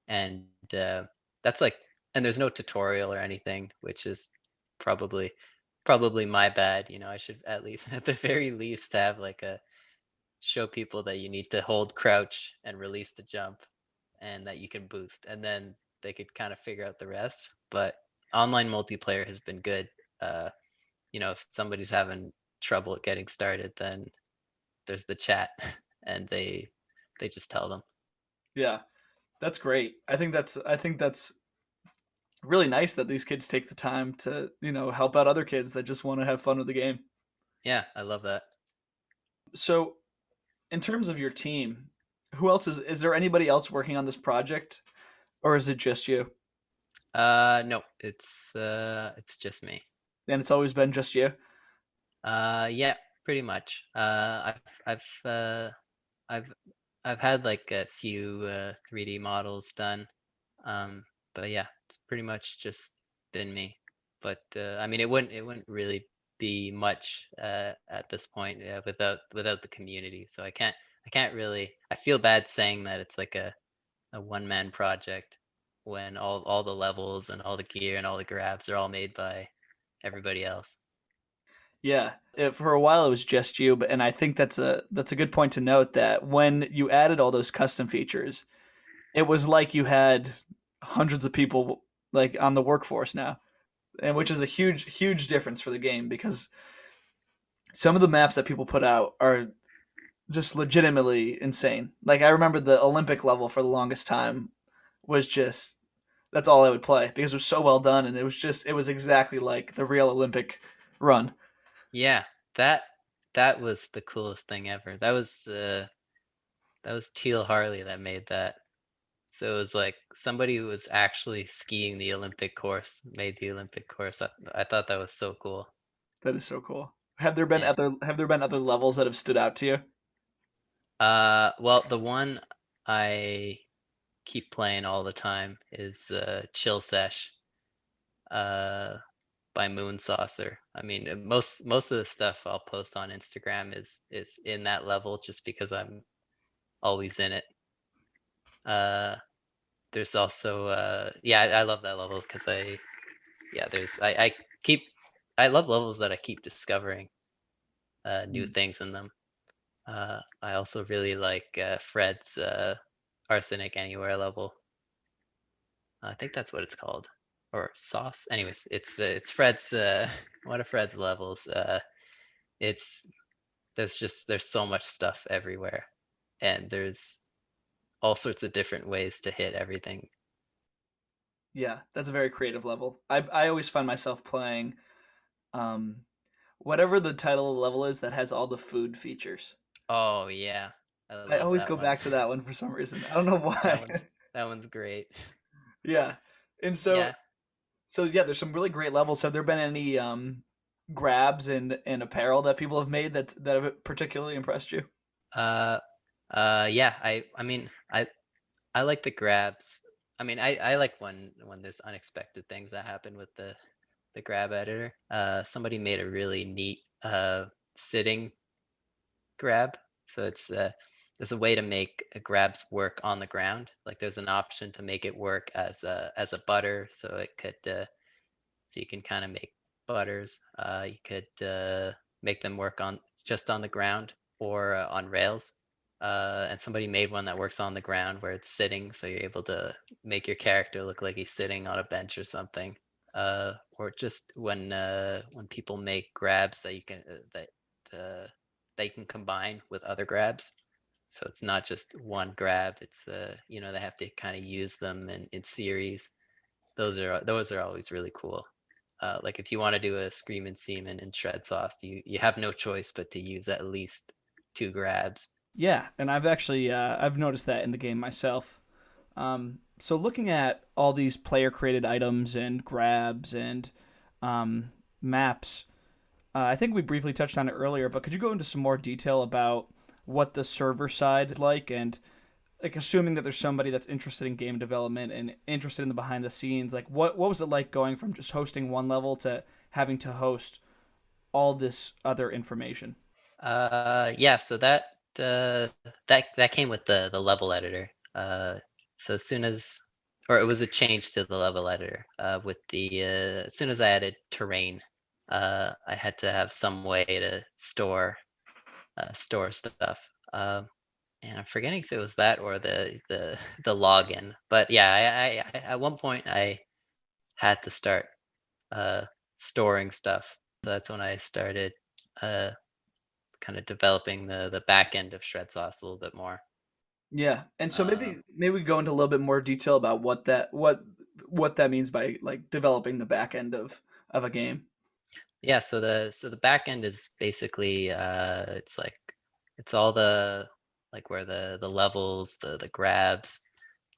And that's like and there's no tutorial or anything, which is probably probably my bad. I should at least at the very least have like a show people that you need to hold crouch and release the jump and that you can boost, and then they could kind of figure out the rest. But online multiplayer has been good. uh if somebody's having trouble getting started, then there's the chat and they just tell them. Yeah. That's great. I think that's really nice that these kids take the time to, help out other kids that just want to have fun with the game. Yeah, I love that. So, in terms of your team, who else is there anybody else working on this project or is it just you? No, it's just me. And it's always been just you? Yeah, pretty much. I've I've had like a few 3D models done. Um, but yeah, it's pretty much just been me. But I mean, it wouldn't really be much at this point without the community. So I can't really. I feel bad saying that it's like a one man project when all the levels and all the gear and all the grabs are all made by everybody else. Yeah, for a while it was just you, but and I think that's a good point to note that when you added all those custom features, it was like you had hundreds of people like on the workforce now, and which is a huge difference for the game because some of the maps that people put out are just legitimately insane. Like I remember the Olympic level for the longest time was just that's all I would play because it was so well done and it was exactly like the real Olympic run. Yeah, that that was the coolest thing ever. That was Teal Harley that made that. So it was like somebody who was actually skiing the Olympic course made the Olympic course. I thought that was so cool. That is so cool. Yeah. Have there been other levels that have stood out to you? Well, the one I keep playing all the time is Chill Sesh uh, by Moon Saucer. I mean, most of the stuff I'll post on Instagram is in that level just because I'm always in it. Uh, there's also yeah, I love that level because I keep I love levels that I keep discovering new Mm. things in them. I also really like Fred's Arsenic Anywhere level. I think that's what it's called, or Sauce. Anyways, it's Fred's one of Fred's levels. It's there's so much stuff everywhere, and there's all sorts of different ways to hit everything. Yeah, that's a very creative level. I always find myself playing um, whatever the title of the level is that has all the food features. Oh yeah, I I love always that go one. back to that one for some reason. I don't know That why. one's that one's great. Yeah, and Yeah. so yeah, there's some really great levels. Have there been any grabs and apparel that people have made that have particularly impressed you? Uh, yeah. I mean, I like the grabs. I mean, I like when there's unexpected things that happen with the grab editor. Somebody made a really neat sitting grab. So there's a way to make grabs work on the ground. Like there's an option to make it work as a butter, so it could so you can kind of make butters. You could make them work on just on the ground or on rails. And somebody made one that works on the ground where it's sitting, so you're able to make your character look like he's sitting on a bench or something. Or just when people make grabs that uh, that you can combine with other grabs. So it's not just one grab. It's they have to kind of use them in series. Those are always really cool. Like if you want to do a Screamin' Seaman in Shredsauce, you have no choice but to use at least two grabs. Yeah, and I've actually I've noticed that in the game myself. So looking at all these player created items and grabs and maps, I think we briefly touched on it earlier, but could you go into some more detail about what the server side is like and like assuming that there's somebody that's interested in game development and interested in the behind the scenes, like what was it like going from just hosting one level to having to host all this other information? Yeah, so uh, that came with the level editor. So as soon as or it was a change to the level editor with the as soon as I added terrain, I had to have some way to store stuff. And I'm forgetting if it was that or the login. But yeah, I at one point I had to start uh, storing stuff. So that's when I started uh, kind of developing the back end of Shredsauce a little bit more. Yeah, and so Um, maybe we go into a little bit more detail about what that means by like developing the back end of a game. yeah, so the back end is basically it's like it's all the like where the levels, the grabs,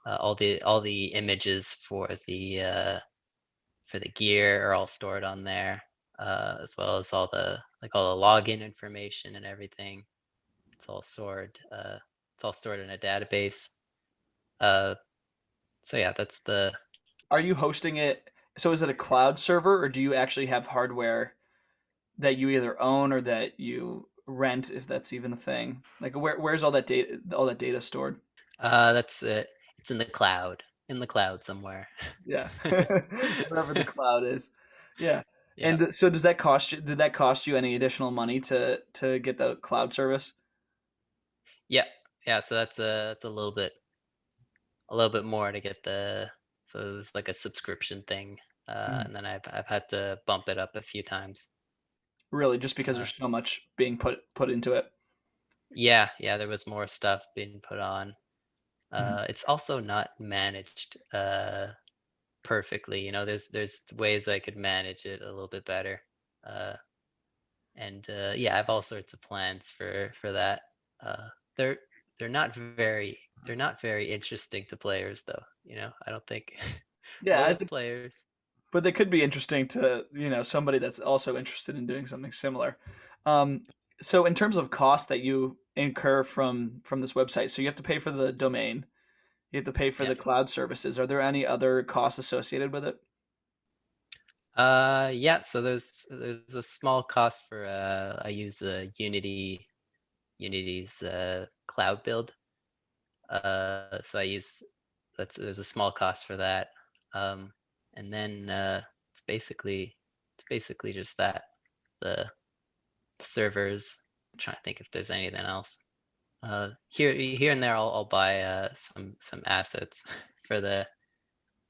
all the images for the gear are all stored on there, as well as all the login information and everything. It's all stored. It's all stored in a database. Uh, so yeah, that's the Are you hosting it? So is it a cloud server, or do you actually have hardware that you either own or that you rent, if that's even a thing? Like where's all that data stored? that's it. It's in the cloud somewhere. Yeah. Wherever the cloud is. Yeah. Yeah, And so does that cost you did that cost you any additional money to get the cloud service? yeah, yeah. So that's a little bit more to get the so it's like a subscription thing, Mhm. and then I've had to bump it up a few times. Really, just because Uh, there's so much being put into it. yeah, yeah. There was more stuff being put on. Mhm. It's also not managed perfectly. You know, there's ways I could manage it a little bit better. Uh, and yeah, I have all sorts of plans for that. Uh, they're they're not very they're not very interesting to players though. You know, I don't think Yeah, most players. but they could be interesting to, somebody that's also interested in doing something similar. Um, so in terms of cost that you incur from this website, so you have to pay for the domain, you have to pay for Yeah. the cloud services. Are there any other costs associated with it? Yeah. So there's a small cost for I use Unity's cloud build. So I use that's there's a small cost for that. Um, and then it's basically just that the servers. I'm trying to think if there's anything else. Here and there, I'll buy some assets for the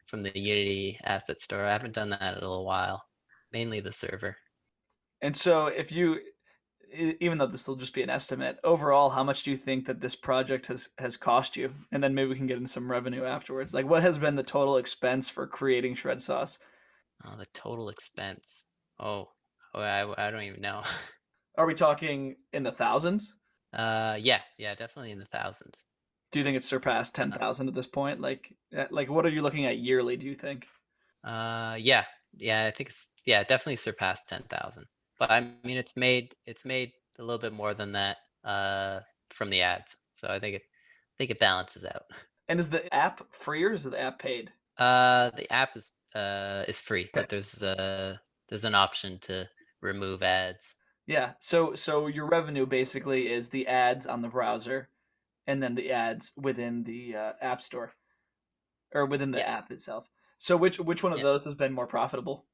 from the Unity asset store. I haven't done that in a little while. Mainly the server. And so if you even though this will just be an estimate, overall, how much do you think that this project has cost you? And then maybe we can get into some revenue afterwards. Like, what has been the total expense for creating shred sauce? The total expense. Oh, I don't even know. Are we talking in the thousands? Yeah, yeah, definitely in the thousands. Do you think it's surpassed Uh, 10,000 at this point? Like what are you looking at yearly? Do you think? yeah, yeah, I think it's yeah, definitely surpassed 10,000. But I mean, it's made a little bit more than that from the ads. So I think it balances out. And is the app free or is the app paid? The app is free, Okay. but there's an option to remove ads. Yeah. So your revenue basically is the ads on the browser, and then the ads within the app store or within the Yeah, app itself. So which one of yeah, those has been more profitable?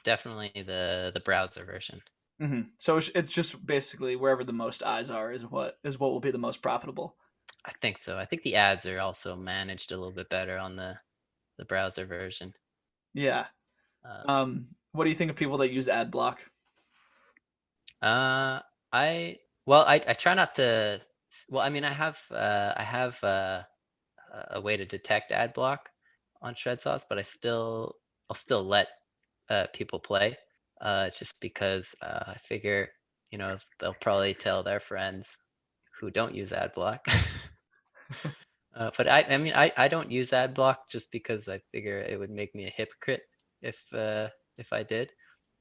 definitely the browser version. So it's just basically wherever the most eyes are is what will be the most profitable. I think so. I think the ads are also managed a little bit better on the browser version. Yeah. Uh, What do you think of people that use ad block? uh, I well, I try not to. Well, I mean, I have a way to detect ad block on Shredsauce, but I'll still let people play, just because I figure you know they'll probably tell their friends who don't use ad block. But I mean, I don't use ad block just because I figure it would make me a hypocrite if I did.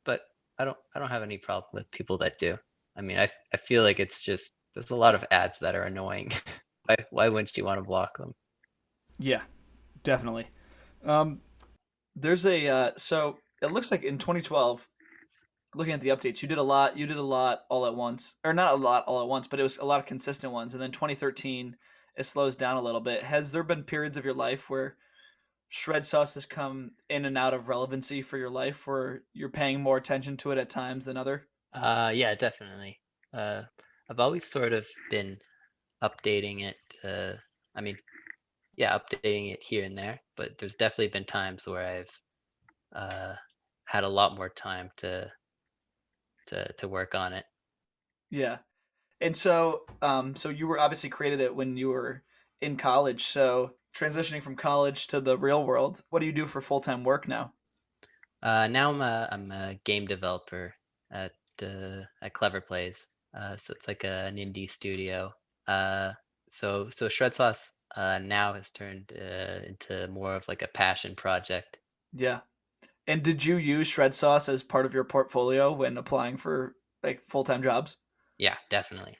But I don't have any problem with people that do. I mean, I feel like it's just there's a lot of ads that are annoying. Why wouldn't you want to block them? Yeah, definitely. Um, there's a so it looks like in 2012, looking at the updates, you did a lot. You did a lot all at once, or not a lot all at once, but it was a lot of consistent ones. And then 2013, it slows down a little bit. Has there been periods of your life where shred sauce has come in and out of relevancy for your life, where you're paying more attention to it at times than other? Yeah, definitely. I've always sort of been updating it. I mean, yeah, updating it here and there, but there's definitely been times where I've uh, had a lot more time to work on it. Yeah. And so you were obviously created it when you were in college. So transitioning from college to the real world, what do you do for full time work now? Now I'm a game developer at at Clever Plays. So it's like an indie studio. Uh, so Shred Sauce now has turned into more of like a passion project. Yeah. And did you use shred sauce as part of your portfolio when applying for like full time jobs? Yeah, definitely.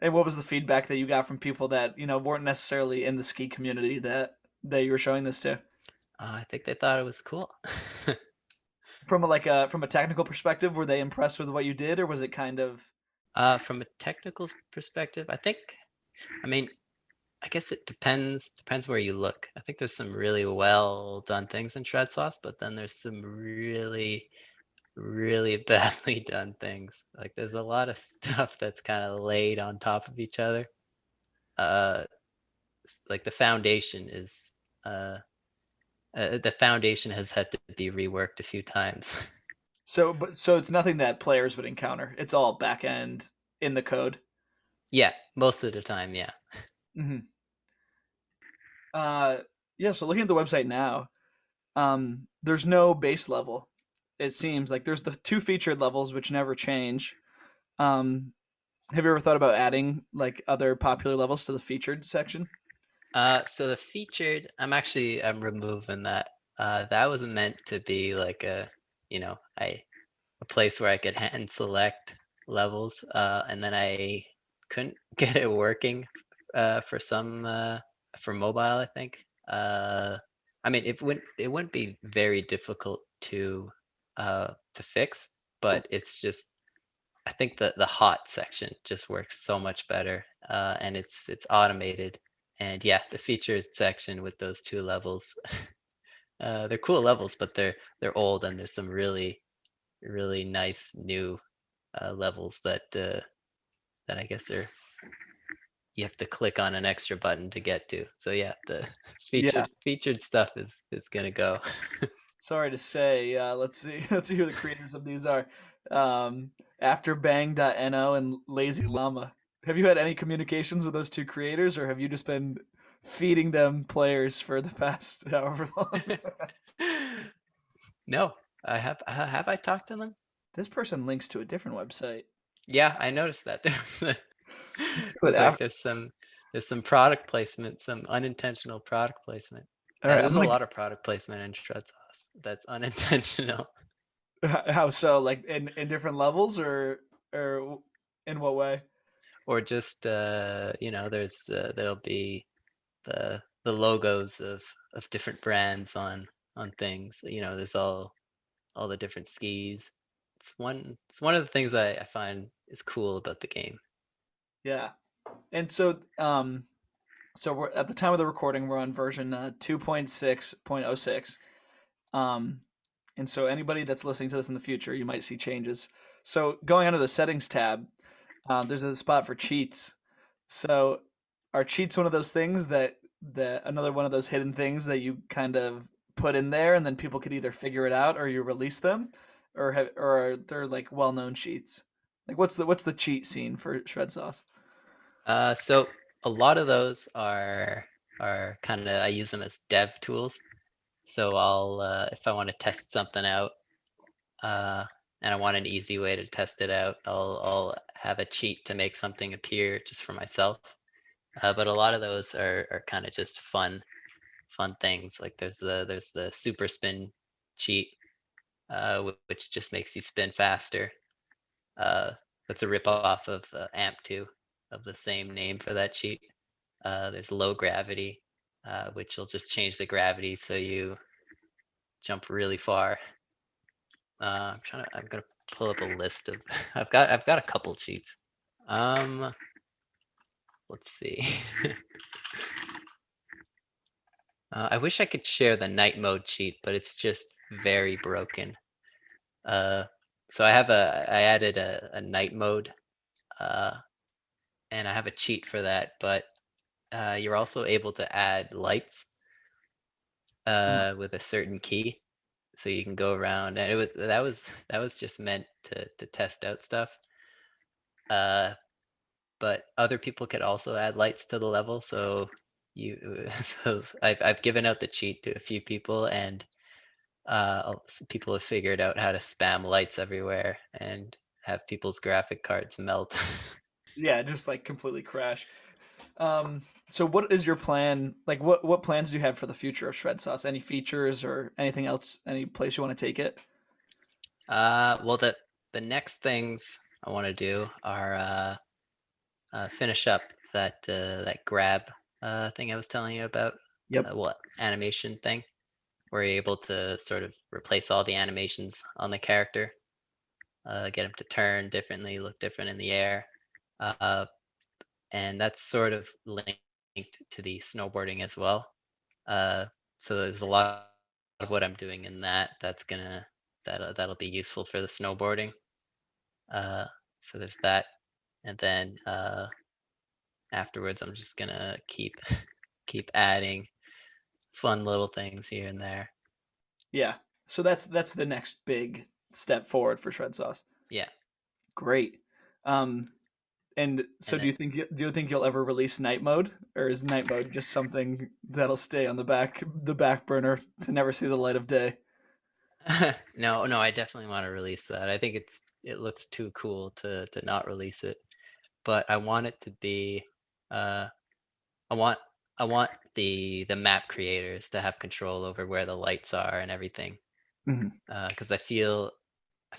And what was the feedback that you got from people that weren't necessarily in the ski community that you were showing this to? I think they thought it was cool. From a technical perspective, were they impressed with what you did, or was it kind of? From a technical perspective, I mean, I guess it depends where you look. I think there's some really well done things in Shredsauce, but then there's some really badly done things. Like there's a lot of stuff that's kind of laid on top of each other. Uh, like uh, the foundation has had to be reworked a few times. So it's nothing that players would encounter. It's all back end in the code. Yeah, most of the time, yeah. Hmm. Uh, yeah. So looking at the website now, there's no base level. It seems like there's the two featured levels which never change. Um, have you ever thought about adding like other popular levels to the featured section? So the featured, I'm removing that. That was meant to be like you know, a place where I could hand select levels, and then I couldn't get it working for for mobile, I think. I mean, it wouldn't be very difficult to fix, but it's just I think the hot section just works so much better, and it's automated. And yeah, the featured section with those two levels, they're cool levels, but they're old, and there's some really nice new levels that I guess are you have to click on an extra button to get to. So yeah, the Yeah. featured stuff is gonna go. Sorry to say. Let's see. Let's see who the creators of these are. After Bang.no and Lazy Llama. Have you had any communications with those two creators, or have you just been feeding them players for the past however long? No, have I talked to them? This person links to a different website. Yeah, I noticed that. Let's see what There's like app. there's some product placement, some unintentional product placement. All Yeah, right, there's I'm a gonna. lot of product placement in Shredsauce that's unintentional. How so? Like in different levels, or in what way? Or just there'll be the logos of different brands on things. There's all the different skis. It's one of the things I find is cool about the game. Yeah, and so we're at the time of the recording, we're on version 2.6.06. Um, and so anybody that's listening to this in the future, you might see changes. So going under the settings tab, there's a spot for cheats. So are cheats one of those things that another one of those hidden things that you kind of put in there, and then people could either figure it out or you release them, or are there like well-known cheats? Like what's the cheat scene for Shred Sauce? So a lot of those are kind of I use them as dev tools. So I'll if I want to test something out, uh, and I want an easy way to test it out, I'll have a cheat to make something appear just for myself. But a lot of those are kind of just fun things. Like there's the super spin cheat, which just makes you spin faster. That's a rip off of AMP2 of the same name for that cheat. There's low gravity, which will just change the gravity so you jump really far. I'm gonna pull up a list of. I've got a couple cheats. Um, let's see. I wish I could share the night mode cheat, but it's just very broken. Uh, so I added a night mode, uh, and I have a cheat for that. But you're also able to add lights Hmm. with a certain key, so you can go around. And that was just meant to test out stuff. Uh, but other people could also add lights to the level. So I've given out the cheat to a few people, and some people have figured out how to spam lights everywhere and have people's graphic cards melt. Yeah, just like completely crash. So what is your plan? Like, what plans do you have for the future of Shred Sauce? Any features or anything else? Any place you want to take it? Well, the next things I want to do are finish up that grab thing I was telling you about. Yep. What animation thing? Where you're able to sort of replace all the animations on the character, get them to turn differently, look different in the air, uh, and that's sort of linked to the snowboarding as well. Uh, so there's a lot of what I'm doing in that'll be useful for the snowboarding. Uh, so there's that, and then afterwards I'm just gonna keep adding fun little things here and there. Yeah. So that's the next big step forward for Shred Sauce. Yeah, Great. Um, and so and then do you think you'll ever release night mode, or is night mode just something that'll stay on the back burner to never see the light of day? no, no, I definitely want to release that. I think it looks too cool to not release it. But I want it to be uh I want I want the map creators to have control over where the lights are and everything. Mhm. Because I feel I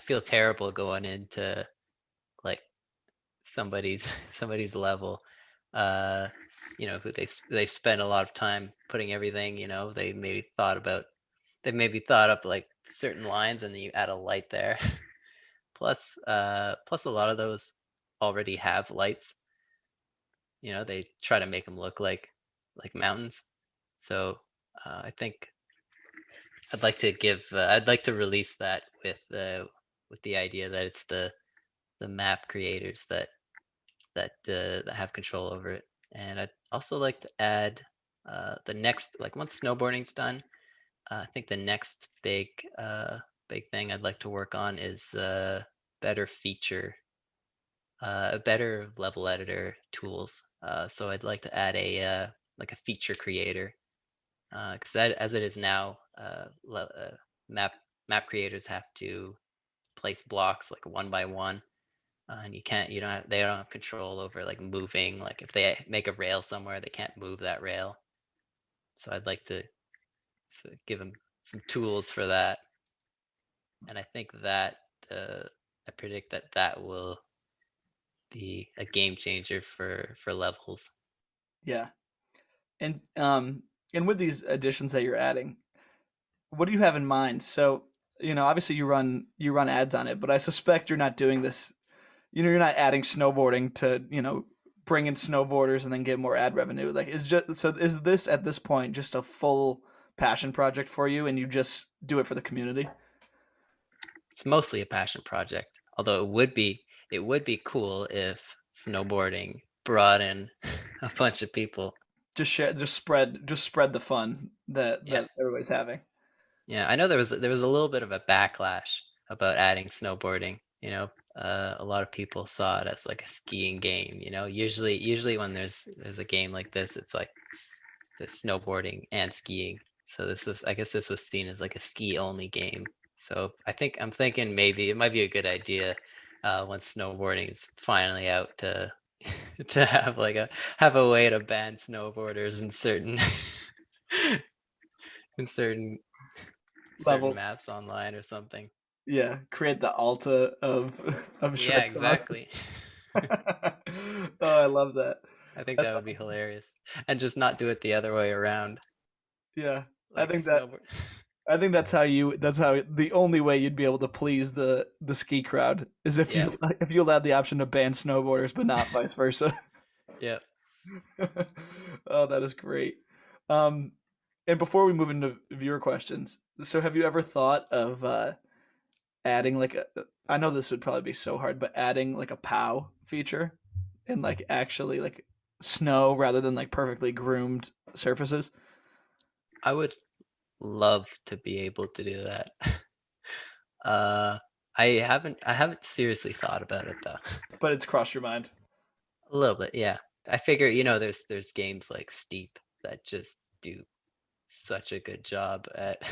feel terrible going into like somebody's level. Uh who they spend a lot of time putting everything, they maybe thought up like certain lines and then you add a light there. Plus a lot of those already have lights. They try to make them look like mountains. So I think I'd like to release that with the idea that it's the map creators that have control over it. And I'd also like to add the next, like once snowboarding's done, I think the next big thing I'd like to work on is better feature better level editor tools. So I'd like to add a like a feature creator, because that as it is now, map map creators have to place blocks like one by one, and you don't have they don't have control over like moving. Like if they make a rail somewhere, they can't move that rail. So I'd like to give them some tools for that, and I think that I predict that will be a game changer for levels. Yeah. And with these additions that you're adding, what do you have in mind? So, obviously you run ads on it, but I suspect you're not doing this. You're not adding snowboarding to, bring in snowboarders and then get more ad revenue. Like is this at this point just a full passion project for you and you just do it for the community? It's mostly a passion project, although it would be cool if snowboarding brought in a bunch of people. Just spread the fun that Yeah, everybody's having. yeah. I know there was a little bit of a backlash about adding snowboarding. A lot of people saw it as like a skiing game. Usually when there's a game like this, it's like there's snowboarding and skiing. So I guess this was seen as like a ski only game. So I'm thinking maybe it might be a good idea once snowboarding is finally out to have a way to ban snowboarders in in certain Levels. maps online or something. Yeah, create the Alta of Yeah, shred sauce. exactly. Oh, I love that. I think That's that would be awesome. hilarious. And just not do it the other way around. Yeah. I Like think that snowboard. that's how the only way you'd be able to please the ski crowd is if Yeah, you allowed the option to ban snowboarders but not vice versa. yeah. Oh, that is great. Um, and before we move into viewer questions, so have you ever thought of adding like a I know this would probably be so hard, but adding like a POW feature and like actually like snow rather than like perfectly groomed surfaces? I would love to be able to do that. Uh, I haven't seriously thought about it though. But it's crossed your mind. A little bit, yeah. I figure, there's games like Steep that just do such a good job at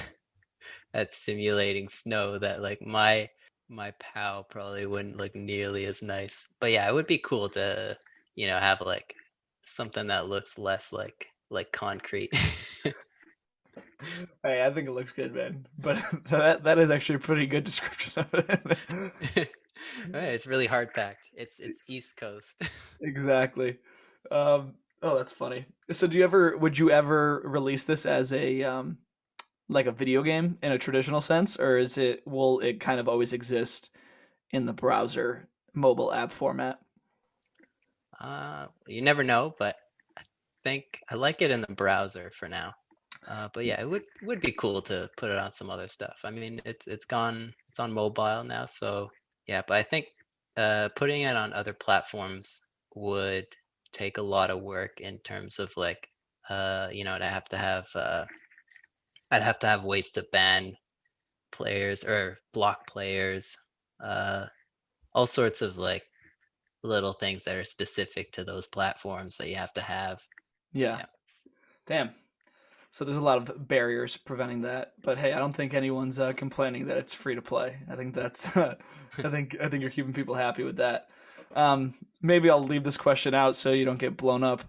at simulating snow that like my POW probably wouldn't look nearly as nice. But yeah, it would be cool to, have like something that looks less like concrete. Hey, I think it looks good, man. But that is actually a pretty good description of it. Right, it's really hard packed. It's East Coast. Exactly. Oh, that's funny. So, would you ever release this as a like a video game in a traditional sense, or will it kind of always exist in the browser mobile app format? You never know, but I think I like it in the browser for now. But yeah, it would be cool to put it on some other stuff. I mean, it's on mobile now, so yeah. But I think putting it on other platforms would take a lot of work in terms of like I'd have to have ways to ban players or block players, uh, all sorts of like little things that are specific to those platforms that you have to have. Yeah. Yeah. Damn. So there's a lot of barriers preventing that. But hey, I don't think anyone's complaining that it's free to play. I think that's I think you're keeping people happy with that. Maybe I'll leave this question out so you don't get blown up.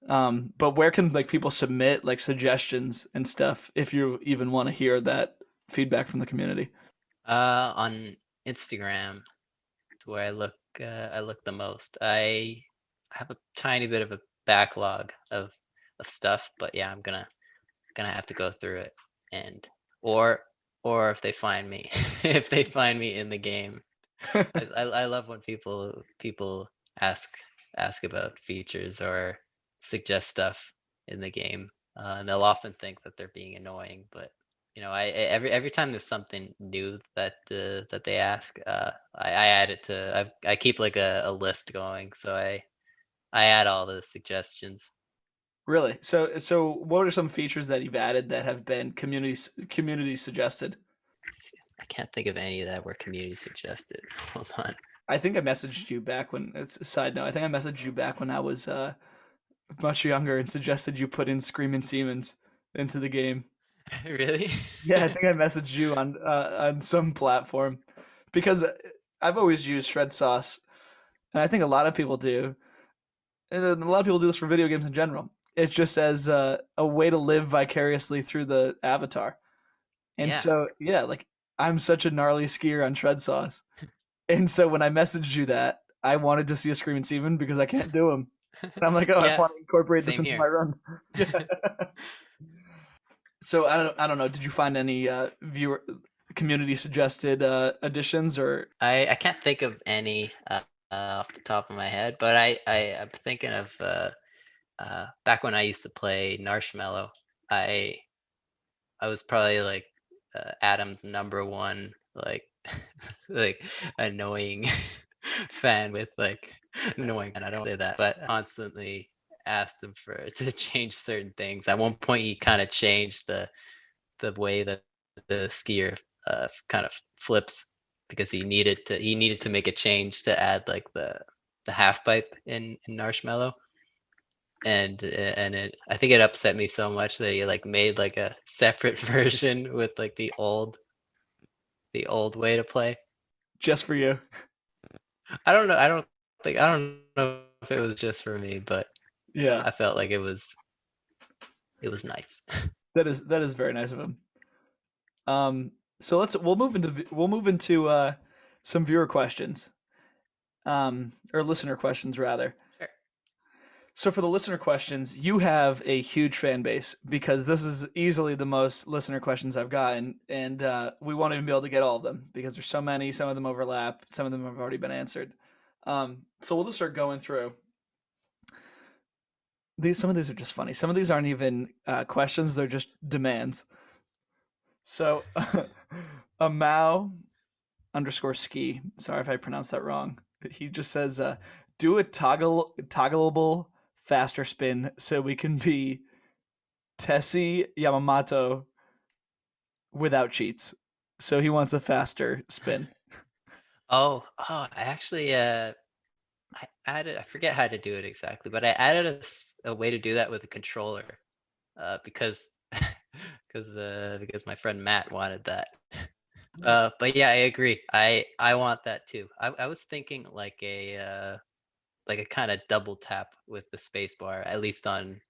But where can like people submit like suggestions and stuff if you even want to hear that feedback from the community? On Instagram is where I look the most. I have a tiny bit of a backlog of stuff, but yeah, I'm gonna have to go through it and or or if they find me if they find me in the game. I love when people ask ask about features or suggest stuff in the game, and they'll often think that they're being annoying, but every time there's something new that they ask, I add it to I keep like a list going, so I add all the suggestions. Really? So what are some features that you've added that have been community suggested? I can't think of any that were community suggested. Hold on. I think I messaged you back when it's a side note. I think I messaged you back when I was much younger and suggested you put in Screaming Siemens into the game. Really? Yeah, I think I messaged you on some platform because I've always used Shredsauce, and I think a lot of people do, and then a lot of people do this for video games in general. It's just as a way to live vicariously through the avatar. And Yeah. so, yeah, like I'm such a gnarly skier on Shredsauce, and so when I messaged you that, I wanted to see a Screaming Seaman because I can't do him. And I'm like, oh, I Yeah, want to incorporate this same into my here. run. Yeah. So I don't know. Did you find any viewer community suggested additions or I can't think of any off the top of my head, but I'm thinking of back when I used to play Marshmallow. I I was probably like Adam's number one like like annoying fan with like annoying, and I don't say that, but constantly asked him for to change certain things. At one point, he kind of changed the way that the skier kind of flips because he needed to make a change to add like the half pipe in Marshmallow, and it I think it upset me so much that he like made like a separate version with like the old way to play. just for you? I don't know if it was just for me, but Yeah, I felt like it was nice. that is very nice of him. So we'll move into some viewer questions, or listener questions rather. Sure. So for the listener questions, you have a huge fan base because this is easily the most listener questions I've gotten, and we won't even be able to get all of them because there's so many. Some of them overlap. Some of them have already been answered. So we'll just start going through these. Some of these are just funny. Some of these aren't even questions; they're just demands. So, a Mao underscore ski. Sorry if I pronounced that wrong. He just says, "Do a toggleable faster spin so we can be Tessie Yamamoto without cheats." So he wants a faster spin. Oh, I actually I added I forget how to do it exactly, but I added a way to do that with a controller because because my friend Matt wanted that. But yeah, I agree. I want that too. I was thinking like a kind of double tap with the space bar, at least on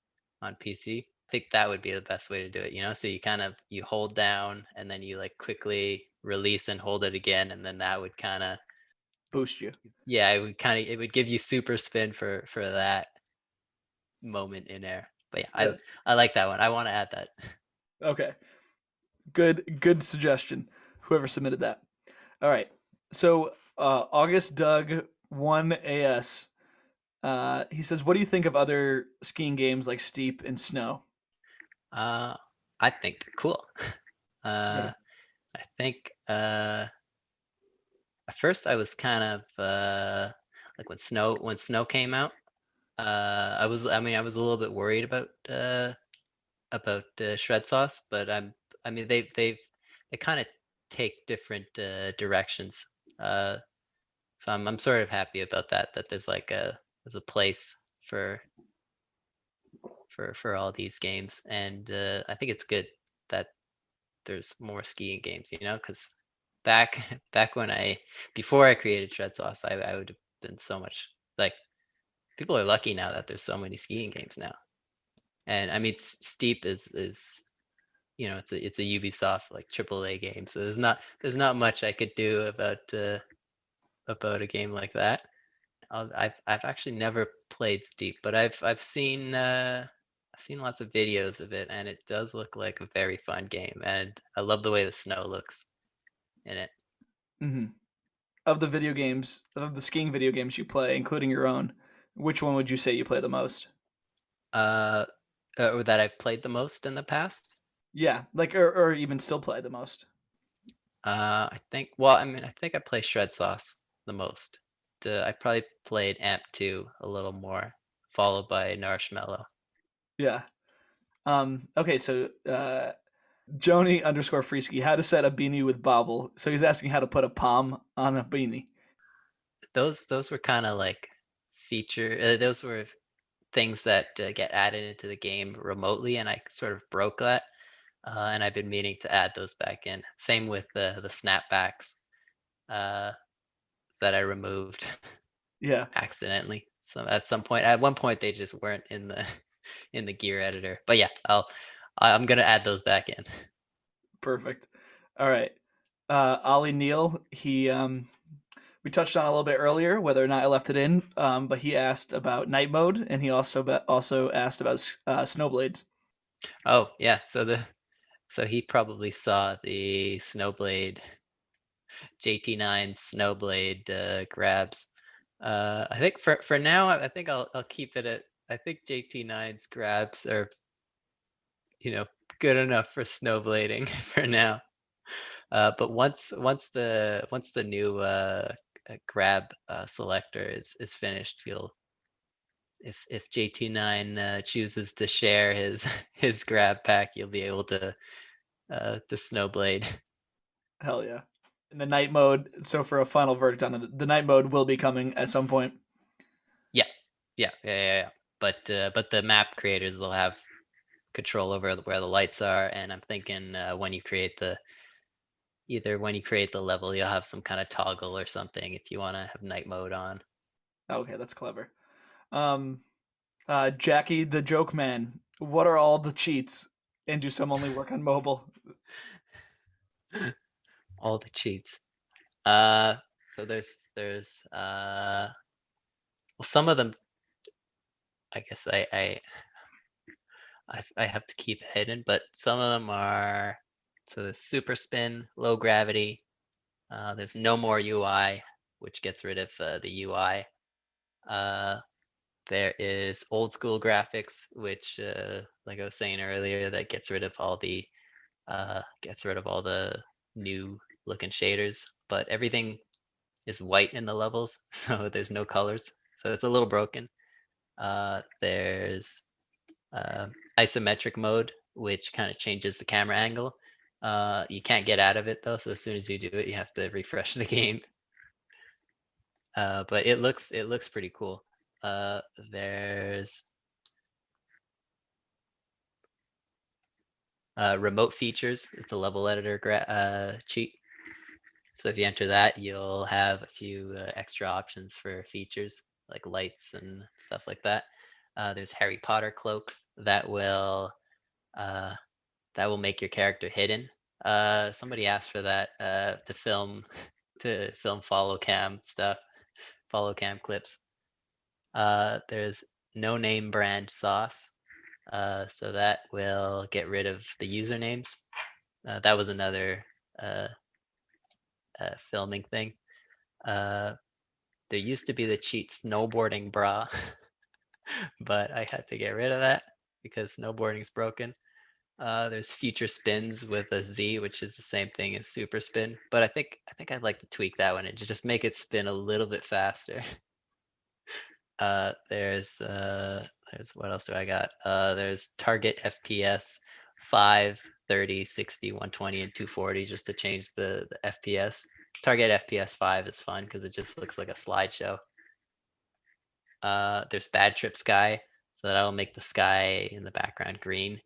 PC. I think that would be the best way to do it, you know? So you kind of you hold down and then you like quickly release and hold it again, and then that would kind of boost you. Yeah, it would give you super spin for that moment in air. But yeah, Yeah. I like that one. I want to add that. Okay. Good suggestion. Whoever submitted that. All right. So August Doug 1AS. He says, "What do you think of other skiing games like Steep and Snow?" Uh, I think they're cool. Yeah. Uh, I think at first I was kind of like when snow came out. I was a little bit worried about Shredsauce, but I mean they kind of take different directions. Uh, so I'm sort of happy about that. That there's a place for all these games, and I think it's good that there's more skiing games. Because back back when I before I created Shredsauce, I would have been so much like people are lucky now that there's so many skiing games now. And I mean, Steep is it's a Ubisoft like AAA game, so there's not much I could do about a game like that. I've actually never played Steep, but I've seen lots of videos of it, and it does look like a very fun game, and I love the way the snow looks in it. Hmm. Of the video games, of the skiing video games you play, including your own, which one would you say you play the most? Uh, or that I've played the most in the past. Yeah, like or even still play the most. I think, well, I mean, I think I play Shred Sauce the most. I probably played Amp 2 a little more, followed by Marshmallow. Yeah. Okay, so Joni underscore Freeski, how to set a beanie with bobble. So he's asking how to put a palm on a beanie. Those were kind of like those were things that get added into the game remotely, and I sort of broke that. And I've been meaning to add those back in. Same with the snapbacks uh, that I removed Yeah, accidentally. So at one point, they just weren't in the in the gear editor. But yeah, I'm gonna add those back in. perfect. All right. Ollie Neal, he we touched on a little bit earlier whether or not I left it in, but he asked about night mode, and he also asked about snowblades. Oh yeah, so he probably saw the Snowblade JT9 Snowblade grabs. I think for now, I think I'll keep it at. I think JT9's grabs are you know good enough for snowblading for now. But once the new grab selector is finished, you'll if JT9 chooses to share his his grab pack, you'll be able to snowblade. Hell yeah! In the night mode, so for a final verdict on it, the night mode will be coming at some point. Yeah, yeah. But the map creators will have control over where the lights are, and I'm thinking when you create the either when you create the level, you'll have some kind of toggle or something if you want to have night mode on. Okay, that's clever. Um, Jackie the Joke Man, what are all the cheats? And do some only work on mobile? All the cheats. Uh, so there's well some of them I guess I have to keep hidden, but some of them are so there's super spin, low gravity. There's no more UI, which gets rid of the UI. Uh, there is old school graphics, which, like I was saying earlier, that gets rid of all the new looking shaders. But everything is white in the levels, so there's no colors. So it's a little broken. There's uh, isometric mode, which kind of changes the camera angle. You can't get out of it though, so as soon as you do it, you have to refresh the game. But it looks pretty cool. Uh, there's remote features. It's a level editor cheat. So if you enter that, you'll have a few extra options for features like lights and stuff like that. There's Harry Potter cloak uh, that will make your character hidden. Somebody asked for that to film to film follow cam clips. There's no name brand sauce, so that will get rid of the usernames. That was another uh, filming thing. Uh, there used to be the cheat snowboarding bra, but I had to get rid of that because snowboarding's broken. There's future spins with a Z, which is the same thing as super spin, but I think I'd like to tweak that one and just make it spin a little bit faster. There's what else do I got? There's target FPS 5, 30, 60, 120, and 240 just to change the FPS. Target FPS 5 is fun because it just looks like a slideshow. There's bad trip sky, so that'll make the sky in the background green.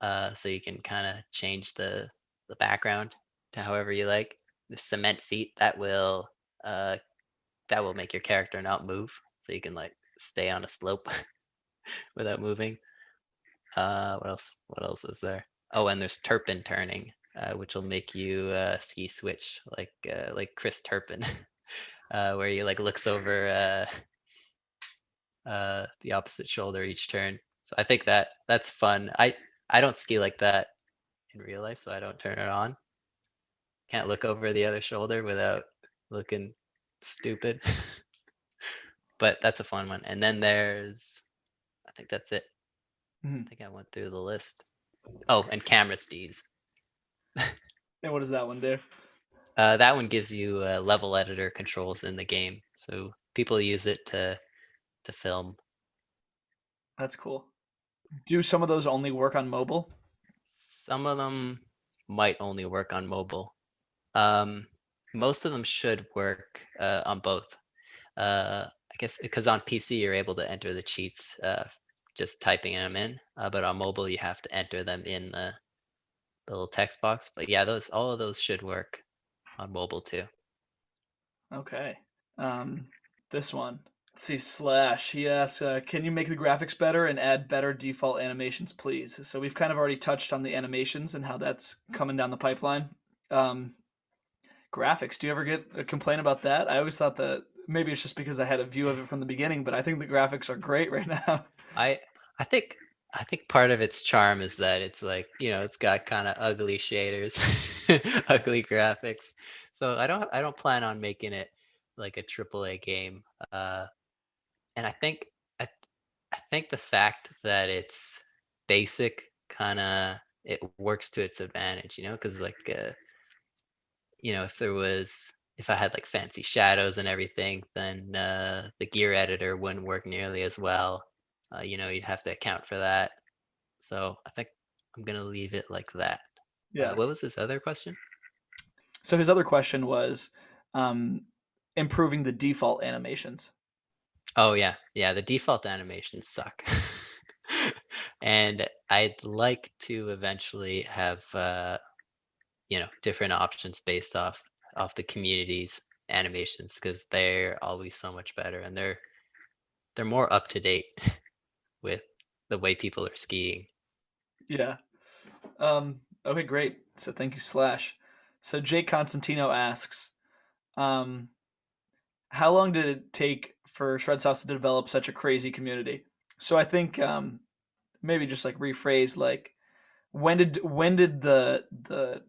So you can kind of change the background to however you like. There's cement feet that will make your character not move, so you can like stay on a slope without moving. What else? What else is there? Oh, and there's Turpin turning, which will make you ski switch like Chris Turpin, where he like looks over the opposite shoulder each turn. So I think that's fun. I don't ski like that in real life, so I don't turn it on. Can't look over the other shoulder without looking stupid. But that's a fun one. And then I think that's it. Mhm. I think I went through the list. Oh, and camera stees. And what does that one do? That one gives you level editor controls in the game, so people use it to film. That's cool. Do some of those only work on mobile? Some of them might only work on mobile. Um, Most of them should work on both. I guess because on PC you're able to enter the cheats just typing them in, but on mobile you have to enter them in the little text box. But yeah, those all of those should work on mobile too. Okay. Um, this one. Let's see, Slash. He asks, can you make the graphics better and add better default animations, please? So we've kind of already touched on the animations and how that's coming down the pipeline. Um, Graphics. Do you ever get a complaint about that? I always thought that maybe it's just because I had a view of it from the beginning, but I think the graphics are great right now. I I think I think part of its charm is that it's like, it's got kind of ugly shaders, ugly graphics. So I don't plan on making it like a triple A game. And I I think the fact that it's basic kind of it works to its advantage, because like if I had like fancy shadows and everything, then the gear editor wouldn't work nearly as well. You'd have to account for that. So I think I'm gonna leave it like that. Yeah. What was this other question? So his other question was um, improving the default animations. Oh yeah, yeah. The default animations suck, and I'd like to eventually have different options based off the community's animations because they're always so much better and they're more up to date with the way people are skiing. Yeah. Okay, great. So thank you, Slash. So Jake Constantino asks, um, how long did it take for Shredsauce to develop such a crazy community? So I think maybe just like rephrase like when did the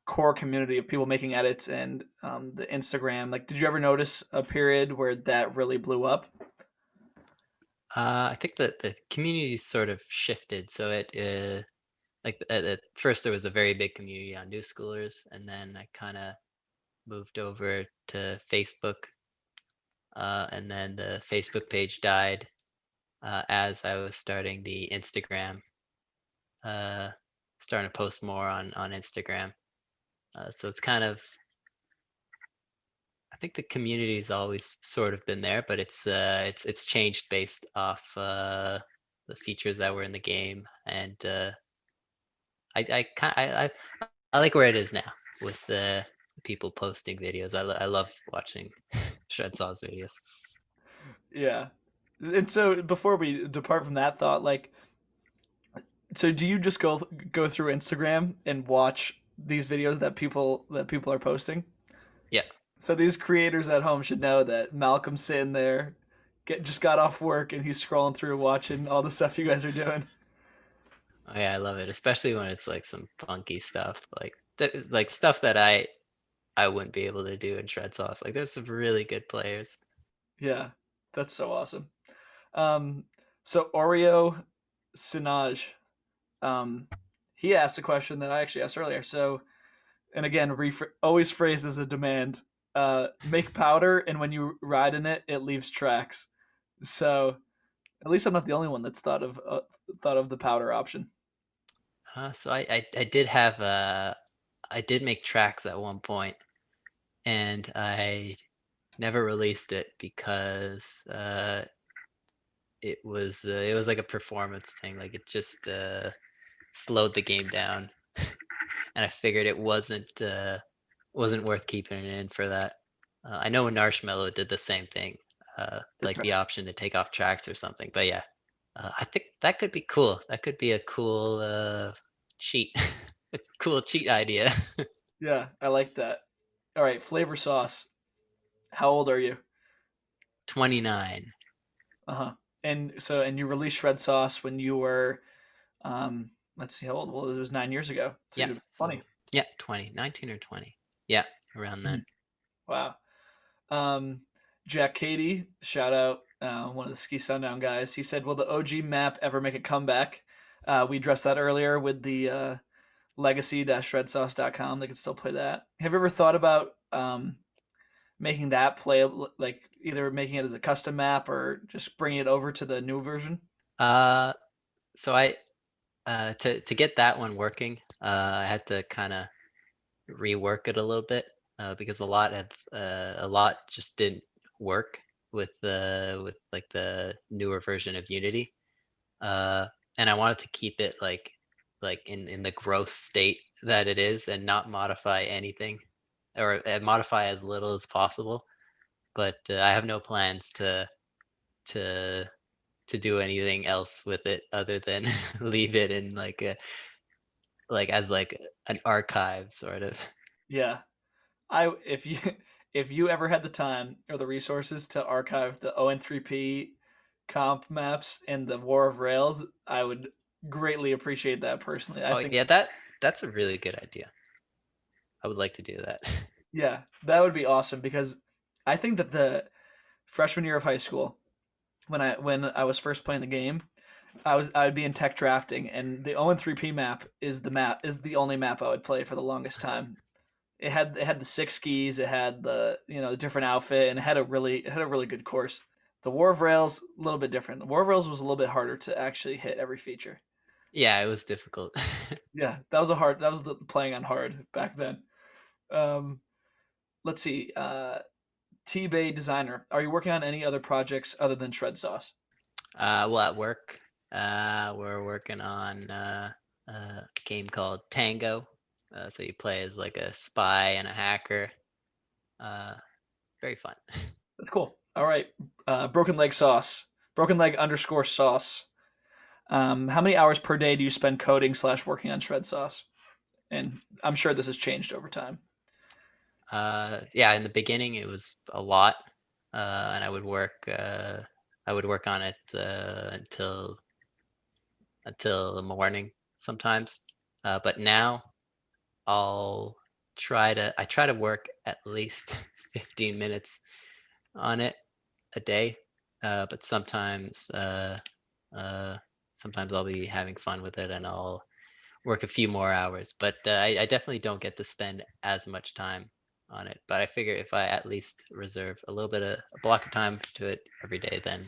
core community of people making edits and the Instagram, like, did you ever notice a period where that really blew up? I think that the community sort of shifted. So like at first there was a very big community on New Schoolers, and then I kind of moved over to Facebook, and then the Facebook page died as I was starting the Instagram, uh, starting to post more on Instagram. So it's kind of I think the community's always sort of been there, but it's changed based off the features that were in the game, and I like where it is now with the people posting videos. I love watching Shredsauce videos. Yeah. And so before we depart from that thought, like, so do you just go through Instagram and watch these videos that people are posting? Yeah. So these creators at home should know that Malcolm's sitting there, just got off work, and he's scrolling through watching all the stuff you guys are doing. Oh yeah, I love it, especially when it's like some funky stuff, like stuff that I wouldn't be able to do in Shredsauce. Like there's some really good players. Yeah, that's so awesome. Um, so Oreo Sinaj, um, he asked a question that I actually asked earlier. So, and again, always phrased as a demand. Make powder, and when you ride in it, it leaves tracks. So at least I'm not the only one that's thought of the powder option. So I did have I did make tracks at one point, and I never released it because it was like a performance thing. Like it just slowed the game down, and I figured it wasn't worth keeping it in for that. I know Marshmallow did the same thing, The like the tracks. option to take off tracks or something. But yeah, I think that could be cool. That could be a cool cheat, a cool cheat idea. Yeah, I like that. All right, flavor sauce. How old are you? 29. Uh huh. And you released Shred Sauce when you were, let's see how old. Well, it was 9 years ago. So Yeah, you're so 20. yeah, 20, 19 or 20. Yeah, around then. Mhm. Wow. Um, Jack Cady, shout out, one of the Ski Sundown guys. He said, "Will the OG map ever make a comeback?" We addressed that earlier with the legacy-shredsauce.com. They can still play that. Have you ever thought about making that playable, like either making it as a custom map or just bringing it over to the new version? Uh, so I to get that one working, I had to kind of rework it a little bit because a lot just didn't work with like the newer version of Unity. Uh, and I wanted to keep it like in the gross state that it is and not modify anything or modify as little as possible. But I have no plans to to do anything else with it other than leave it in like a like as like an archive sort of. Yeah, I if you if you ever had the time or the resources to archive the ON3P comp maps and the War of Rails, I would greatly appreciate that personally. I Oh think yeah, that's a really good idea. I would like to do that. yeah, that would be awesome because I think that the freshman year of high school, when I was first playing the game, I would be in tech drafting, and the ON3P map is the only map I would play for the longest time. It had the six skis, it had the different outfit, and it had a really good course. The War of Rails a little bit different. The War of Rails was a little bit harder to actually hit every feature. Yeah, it was difficult. Yeah, that was the playing on hard back then. Um, let's see. T Bay Designer, are you working on any other projects other than Shred Sauce? Well, at work, we're working on a game called Tango. So you play as like a spy and a hacker. Uh, Very fun. That's cool. All right. Broken Leg Sauce. Broken Leg underscore sauce. How many hours per day do you spend coding / working on Shred Sauce? And I'm sure this has changed over time. Yeah, in the beginning it was a lot, and I would work on it until the morning sometimes. But now I'll I try to work at least 15 minutes on it a day. But uh, sometimes I'll be having fun with it and I'll work a few more hours. But I definitely don't get to spend as much time on it. But I figure if I at least reserve a little bit of a block of time to it every day, then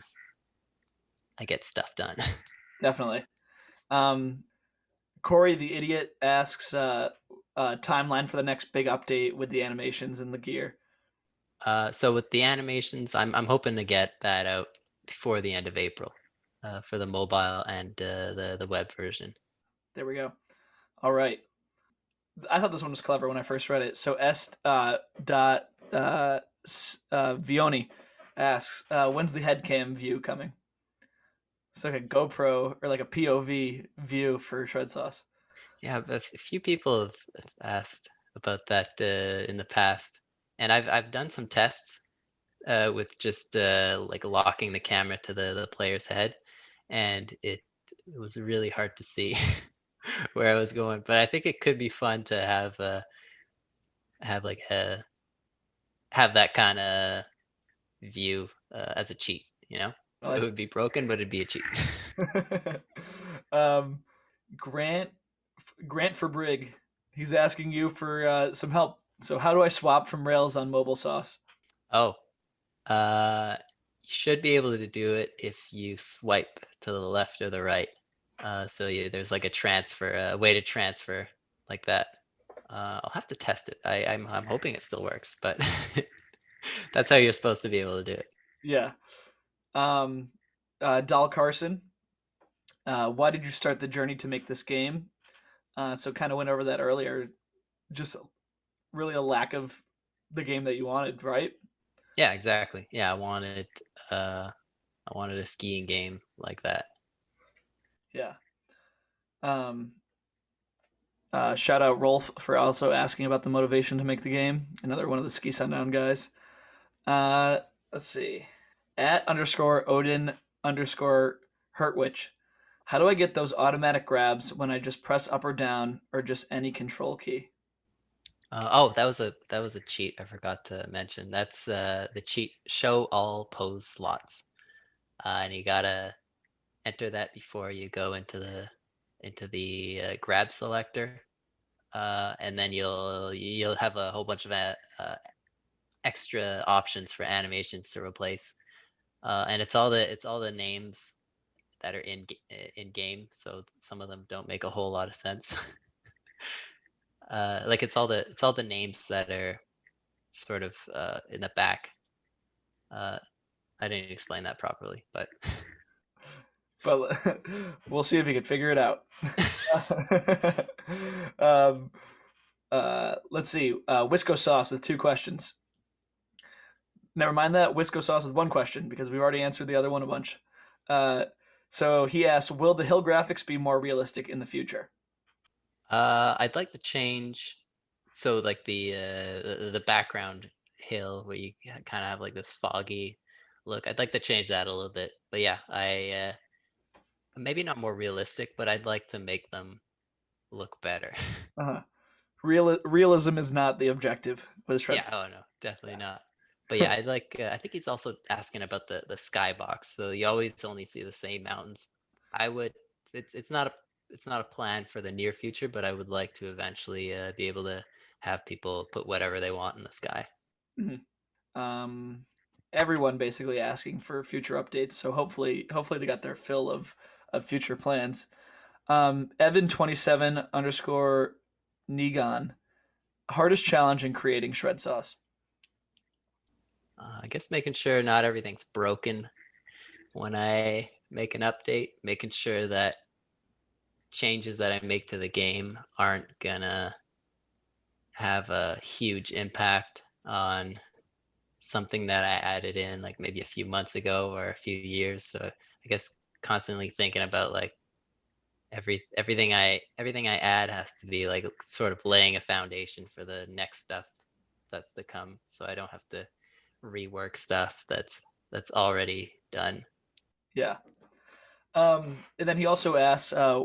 I get stuff done. Definitely. Um, Corey the idiot asks timeline for the next big update with the animations and the gear. So with the animations, I'm hoping to get that out before the end of April, for the mobile and the web version. There we go. All right. I thought this one was clever when I first read it. So S dot Vioni asks, when's the headcam view coming? It's like a GoPro or like a POV view for Shred Sauce. Yeah, a few people have asked about that in the past. And I've done some tests with just like locking the camera to the player's head, and it was really hard to see where I was going. But I think it could be fun to have like a have that kind of view as a cheat, you know? I So it like would be broken, but it'd be a cheat. it. um, Grant Grant for Brig. He's asking you for some help. So how do I swap from Rails on mobile sauce? Oh, you should be able to do it if you swipe to the left or the right. So there's like a transfer, a way to transfer like that. I'll have to test it. I'm hoping it still works, but that's how you're supposed to be able to do it. Yeah. Um, Dal Carson. Why did you start the journey to make this game? So kind of went over that earlier. Just really a lack of the game that you wanted, right? Yeah, exactly. Yeah, uh I wanted a skiing game like that. Yeah. Um, Shout out Rolf for also asking about the motivation to make the game. Another one of the Ski Sundown guys. Uh, let's see. At underscore Odin underscore Hurtwich. How do I get those automatic grabs when I just press up or down or just any control key? Oh, that was a cheat I forgot to mention. That's the cheat show all pose slots. And you gotta enter that before you go into the grab selector. And then you'll have a whole bunch of extra options for animations to replace. And it's all the names that are in game, so some of them don't make a whole lot of sense. Like it's all the names that are sort of in the back. Uh, I didn't explain that properly, but But we'll see if you can figure it out. um, let's see. Wisco sauce with two questions. Never mind that. Wisco sauce with one question because we've already answered the other one a bunch. Uh, so he asks, will the hill graphics be more realistic in the future? I'd like to change. So like the background hill where you kind of have like this foggy look. I'd like to change that a little bit. But yeah, I maybe not more realistic, but I'd like to make them look better. Uh-huh. Realism is not the objective with Yeah, Shred oh sauce. no, definitely not. But yeah, I'd like. I think he's also asking about the skybox. So you always only see the same mountains. I would. It's not a plan for the near future, but I would like to eventually be able to have people put whatever they want in the sky. Mhm. um, Everyone basically asking for future updates. So hopefully they got their fill of future plans. Evan27 underscore Negon. Hardest challenge in creating shred sauce. I guess making sure not everything's broken when I make an update, making sure that changes that I make to the game aren't gonna have a huge impact on something that I added in like maybe a few months ago or a few years. So I guess constantly thinking about like everything I add has to be like sort of laying a foundation for the next stuff that's to come. So I don't have to rework stuff that's already done. Yeah. And then he also asks, I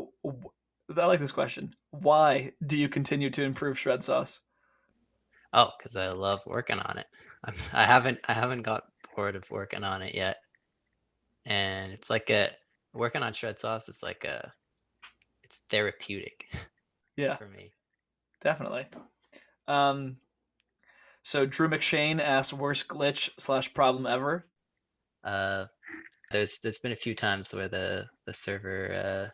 like this question. Why do you continue to improve shred sauce? Oh, because I love working on it. I haven't got bored of working on it yet, and it's like a working on shred sauce is like it's therapeutic Yeah, for me. definitely. Um, so Drew McShane asks, worst glitch slash problem ever. Uh, there's been a few times where the server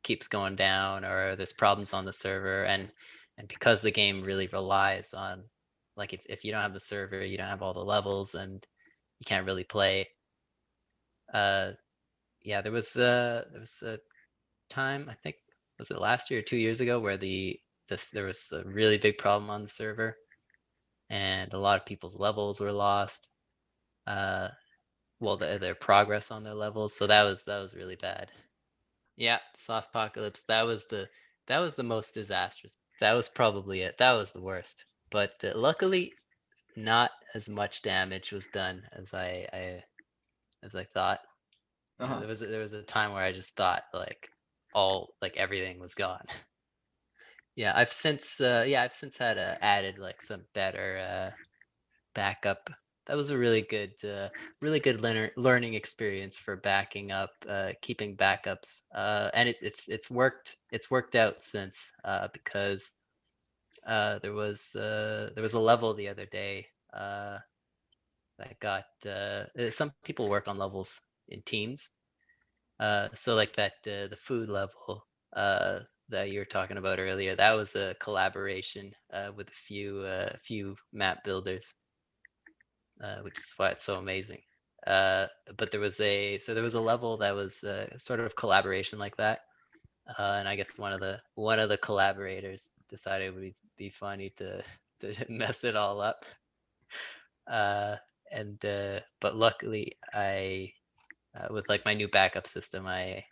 keeps going down or there's problems on the server, and because the game really relies on like if you don't have the server, you don't have all the levels and you can't really play. Uh, yeah, there was a time, I think, was it last year or 2 years ago, where there was a really big problem on the server and a lot of people's levels were lost. Uh, well, their progress on their levels. So that was really bad. Yeah, Sauce Apocalypse. That was the most disastrous. That was probably it. That was the worst. but luckily not as much damage was done as I thought. You know, Uh-huh. there was a time where I just thought all like everything was gone. I've since had added like some better backup. That was a really good learning experience for backing up, keeping backups, and it's worked out since because there was a level the other day that got some people work on levels in teams, so like the food level that you were talking about earlier, that was a collaboration with a few map builders, which is why it's so amazing. Uh, but there was a level that was sort of collaboration like that, and I guess one of the collaborators decided it would be funny to mess it all up. Uh, and But luckily, I with like my new backup system, I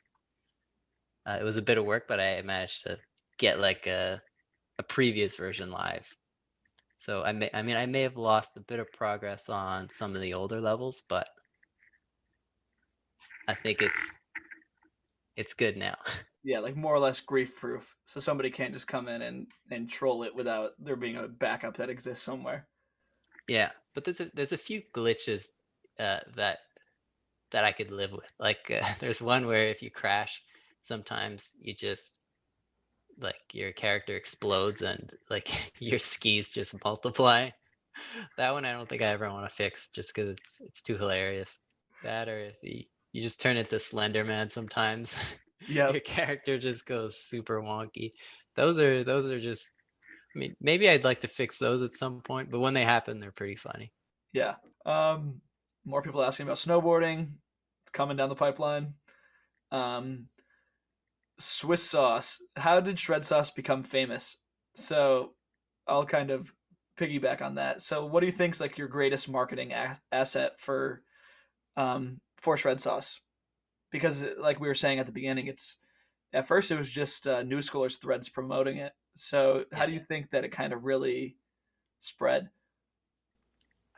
it was a bit of work, but I managed to get like a previous version live. So I may have lost a bit of progress on some of the older levels, but I think it's good now. Yeah, like more or less grief proof. So somebody can't just come in and troll it without there being a backup that exists somewhere. Yeah, but there's a few glitches that I could live with. Like there's one where if you crash, sometimes you just like your character explodes and like your skis just multiply. That one I don't think I ever want to fix just because it's too hilarious. That or if you just turn into Slender Man sometimes. Your Yep. character just goes super wonky. Those are just I mean maybe I'd like to fix those at some point, but when they happen they're pretty funny. Yeah. Um, More people asking about snowboarding. It's coming down the pipeline. Um, Swiss sauce. How did shred sauce become famous? So I'll kind of piggyback on that. So what do you think's like your greatest marketing asset for shred sauce? Because like we were saying at the beginning, it's at first it was just New Schoolers threads promoting it. So how Yeah. do you think that it kind of really spread?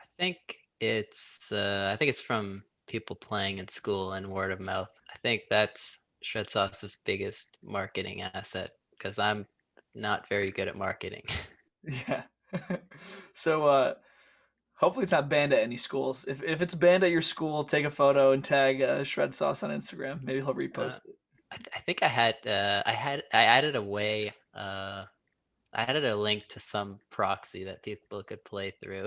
I think it's from people playing in school and word of mouth. I think that's Shred Sauce's biggest marketing asset because I'm not very good at marketing. Yeah. So hopefully it's not banned at any schools. If it's banned at your school, take a photo and tag Shred Sauce on Instagram. Maybe he'll Uh, repost it. I think I added a way I added a link to some proxy that people could play through.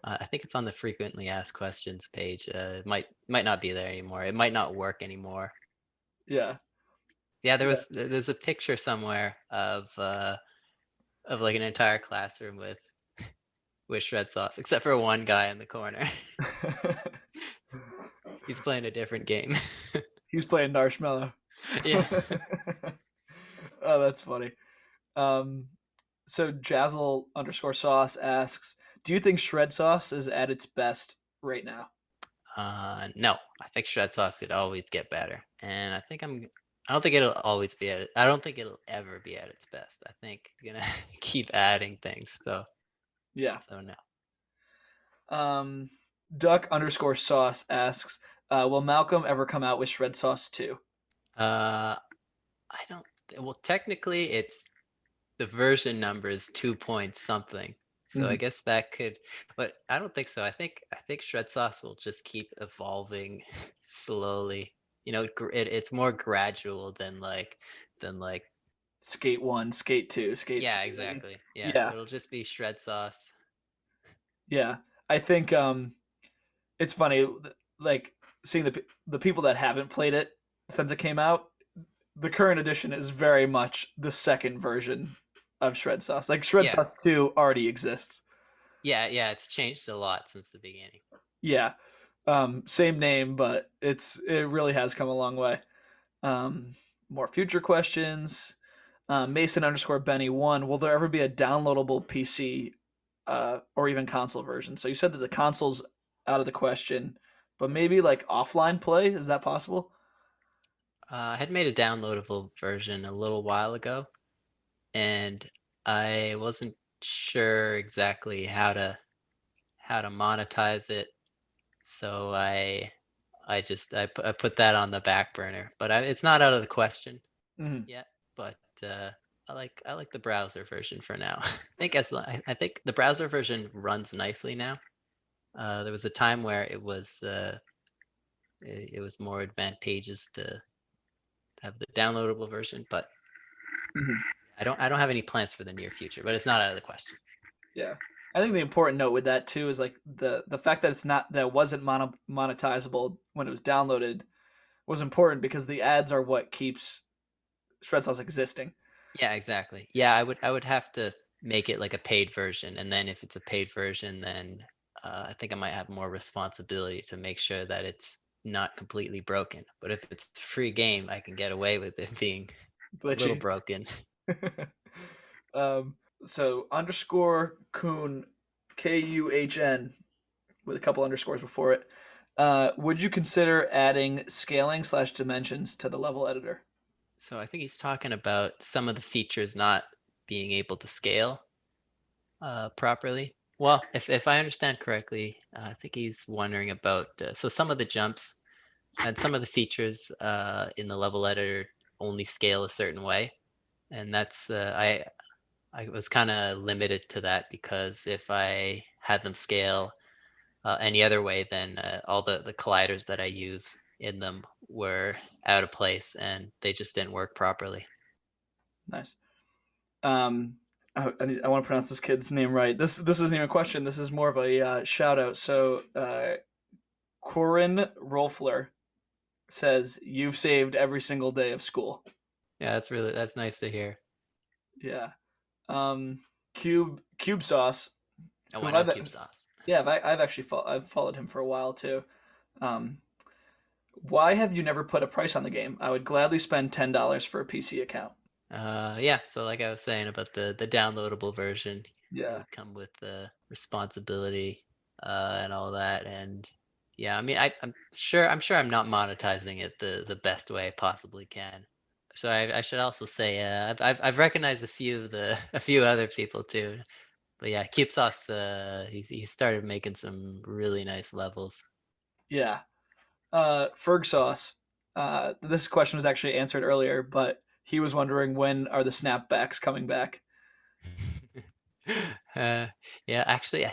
I think it's on the frequently asked questions page. It might not be there anymore. It might not work anymore. Yeah. Yeah, Yeah. there's a picture somewhere of like an entire classroom with shred sauce, except for one guy in the corner. He's playing a different game. He's playing Marshmallow. Yeah. Oh, that's funny. Um, so Jazzle underscore sauce asks, do you think shred sauce is at its best right now? No, I think shred sauce could always get better, and I don't think it'll always be at it. I don't think it'll ever be at its best. I think you're gonna keep adding things. Yeah. So no. Um, Duck underscore sauce asks, will Malcolm ever come out with shred sauce too? Uh, I don't. Well, technically, it's the version number is 2 point something. So I Mhm. guess that could, but I don't think so. I think Shred Sauce will just keep evolving slowly. You know, it's more gradual than like Skate 1, Skate 2, Skate yeah, 3. exactly. Yeah, so Yeah. it'll just be Shred Sauce. Yeah. I think it's funny like seeing the people that haven't played it since it came out. The current edition is very much the second version of Shred Sauce. Like Shred Yeah. Sauce 2 already exists. Yeah, it's changed a lot since the beginning. Yeah. Same name, but it really has come a long way. Um, More future questions. Mason underscore Benny one. Will there ever be a downloadable PC or even console version? So you said that the console's out of the question, but maybe like offline play is that possible? I had made a downloadable version a little while ago, and I wasn't. sure exactly how to monetize it, so I put that on the back burner. But it's not out of the question Hmm. yet. But uh, I like the browser version for now. I think the browser version runs nicely now. There was a time where it was more advantageous to have the downloadable version, but Hmm. I don't have any plans for the near future. But it's not out of the question. Yeah. I think the important note with that too is like the fact that it's not that it wasn't monetizable when it was downloaded was important because the ads are what keeps Shredsauce existing. Yeah, exactly. Yeah, I would have to make it like a paid version, and then if it's a paid version, then I think I might have more responsibility to make sure that it's not completely broken. But if it's a free game, I can get away with it being a little Glitchy. broken. um, so underscore Kuhn, Kuhn, with a couple underscores before it. Would you consider adding scaling slash dimensions to the level editor? So I think he's talking about some of the features not being able to scale properly. Well, if I understand correctly, I think he's wondering about so some of the jumps and some of the features in the level editor only scale a certain way, and that's I was kind of limited to that because if I had them scale any other way, then all the colliders that I use in them were out of place and they just didn't work properly. Nice. Um, I want to pronounce this kid's name right. This isn't even a question. This is more of a shout out. So Corin Rolfler says you've saved every single day of school. Yeah, that's nice to hear. Yeah. Cube Sauce, Oh, I who know Cube Sauce. yeah I've actually I've followed him for a while too. Um, why have you never put a price on the game? I would gladly spend $10 for a PC account. Yeah, so like I was saying about the downloadable version, it Yeah. would come with the responsibility and all that. And yeah, I mean, I'm sure I'm not monetizing it the best way I possibly can. So I should also say I've recognized a few other people too. But yeah, CubeSauce he started making some really nice levels. Yeah. Ferg Sauce. This question was actually answered earlier, but he was wondering when are the snapbacks coming back. uh, yeah, actually,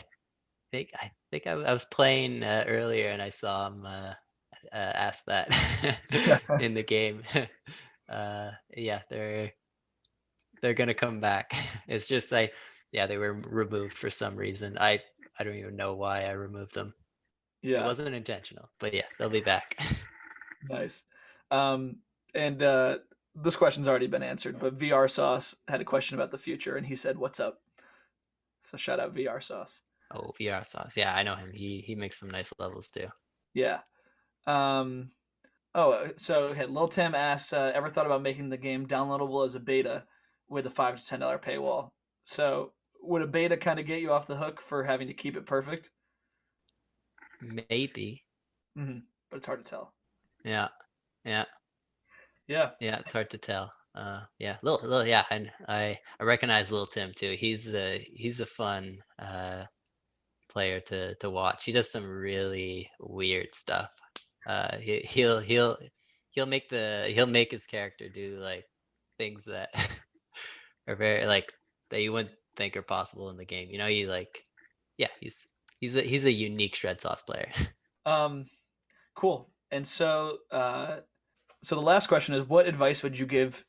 I was playing earlier and I saw him ask that in the game. Yeah, they're gonna come back. It's just yeah, they were removed for some reason. I don't even know why I removed them. It Yeah. wasn't intentional, but yeah, they'll be back. Nice. Um, and this question's already been answered, but VR Sauce had a question about the future, and he said, "What's up?" So shout out VR Sauce. Oh, VR sauce. Yeah, I know him. He makes some nice levels too. Yeah. Um, oh, so okay, Lil Tim asks, ever thought about making the game downloadable as a beta with a $5 to $10 paywall? So would a beta kind of get you off the hook for having to keep it perfect? Maybe. Mm-hmm. But it's hard to tell. Yeah. Yeah. Yeah. Yeah, it's hard to tell. Yeah, yeah, and I recognize Lil Tim too. He's a fun player to watch. He does some really weird stuff. He'll make his character do like things that are very like that you wouldn't think are possible in the game. You know, yeah, he's a unique Shred Sauce player. Um, cool. And so, so the last question is, what advice would you give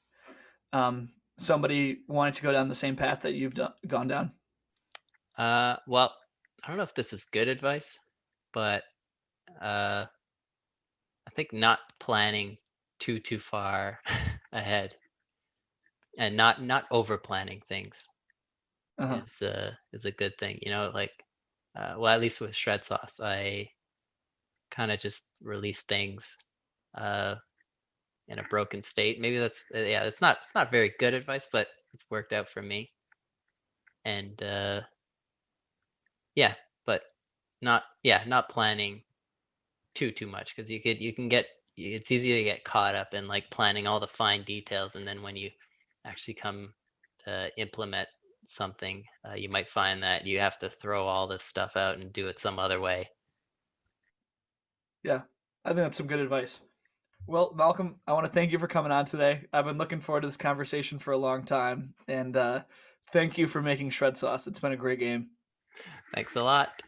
somebody wanting to go down the same path that you've gone down? Well, I don't know if this is good advice, but uh, I think not planning too far ahead and not over planning things Uh-huh. is a good thing. You know, like well, at least with Shred Sauce, I kind of just release things uh, in a broken state. Maybe that's yeah, it's not very good advice, but it's worked out for me. And yeah, but not planning too much because you can get it's easy to get caught up in like planning all the fine details, and then when you actually come to implement something, you might find that you have to throw all this stuff out and do it some other way. Yeah, I think that's some good advice. Well, Malcolm, I want to thank you for coming on today. I've been looking forward to this conversation for a long time, and thank you for making Shred Sauce. It's been a great game. Thanks a lot.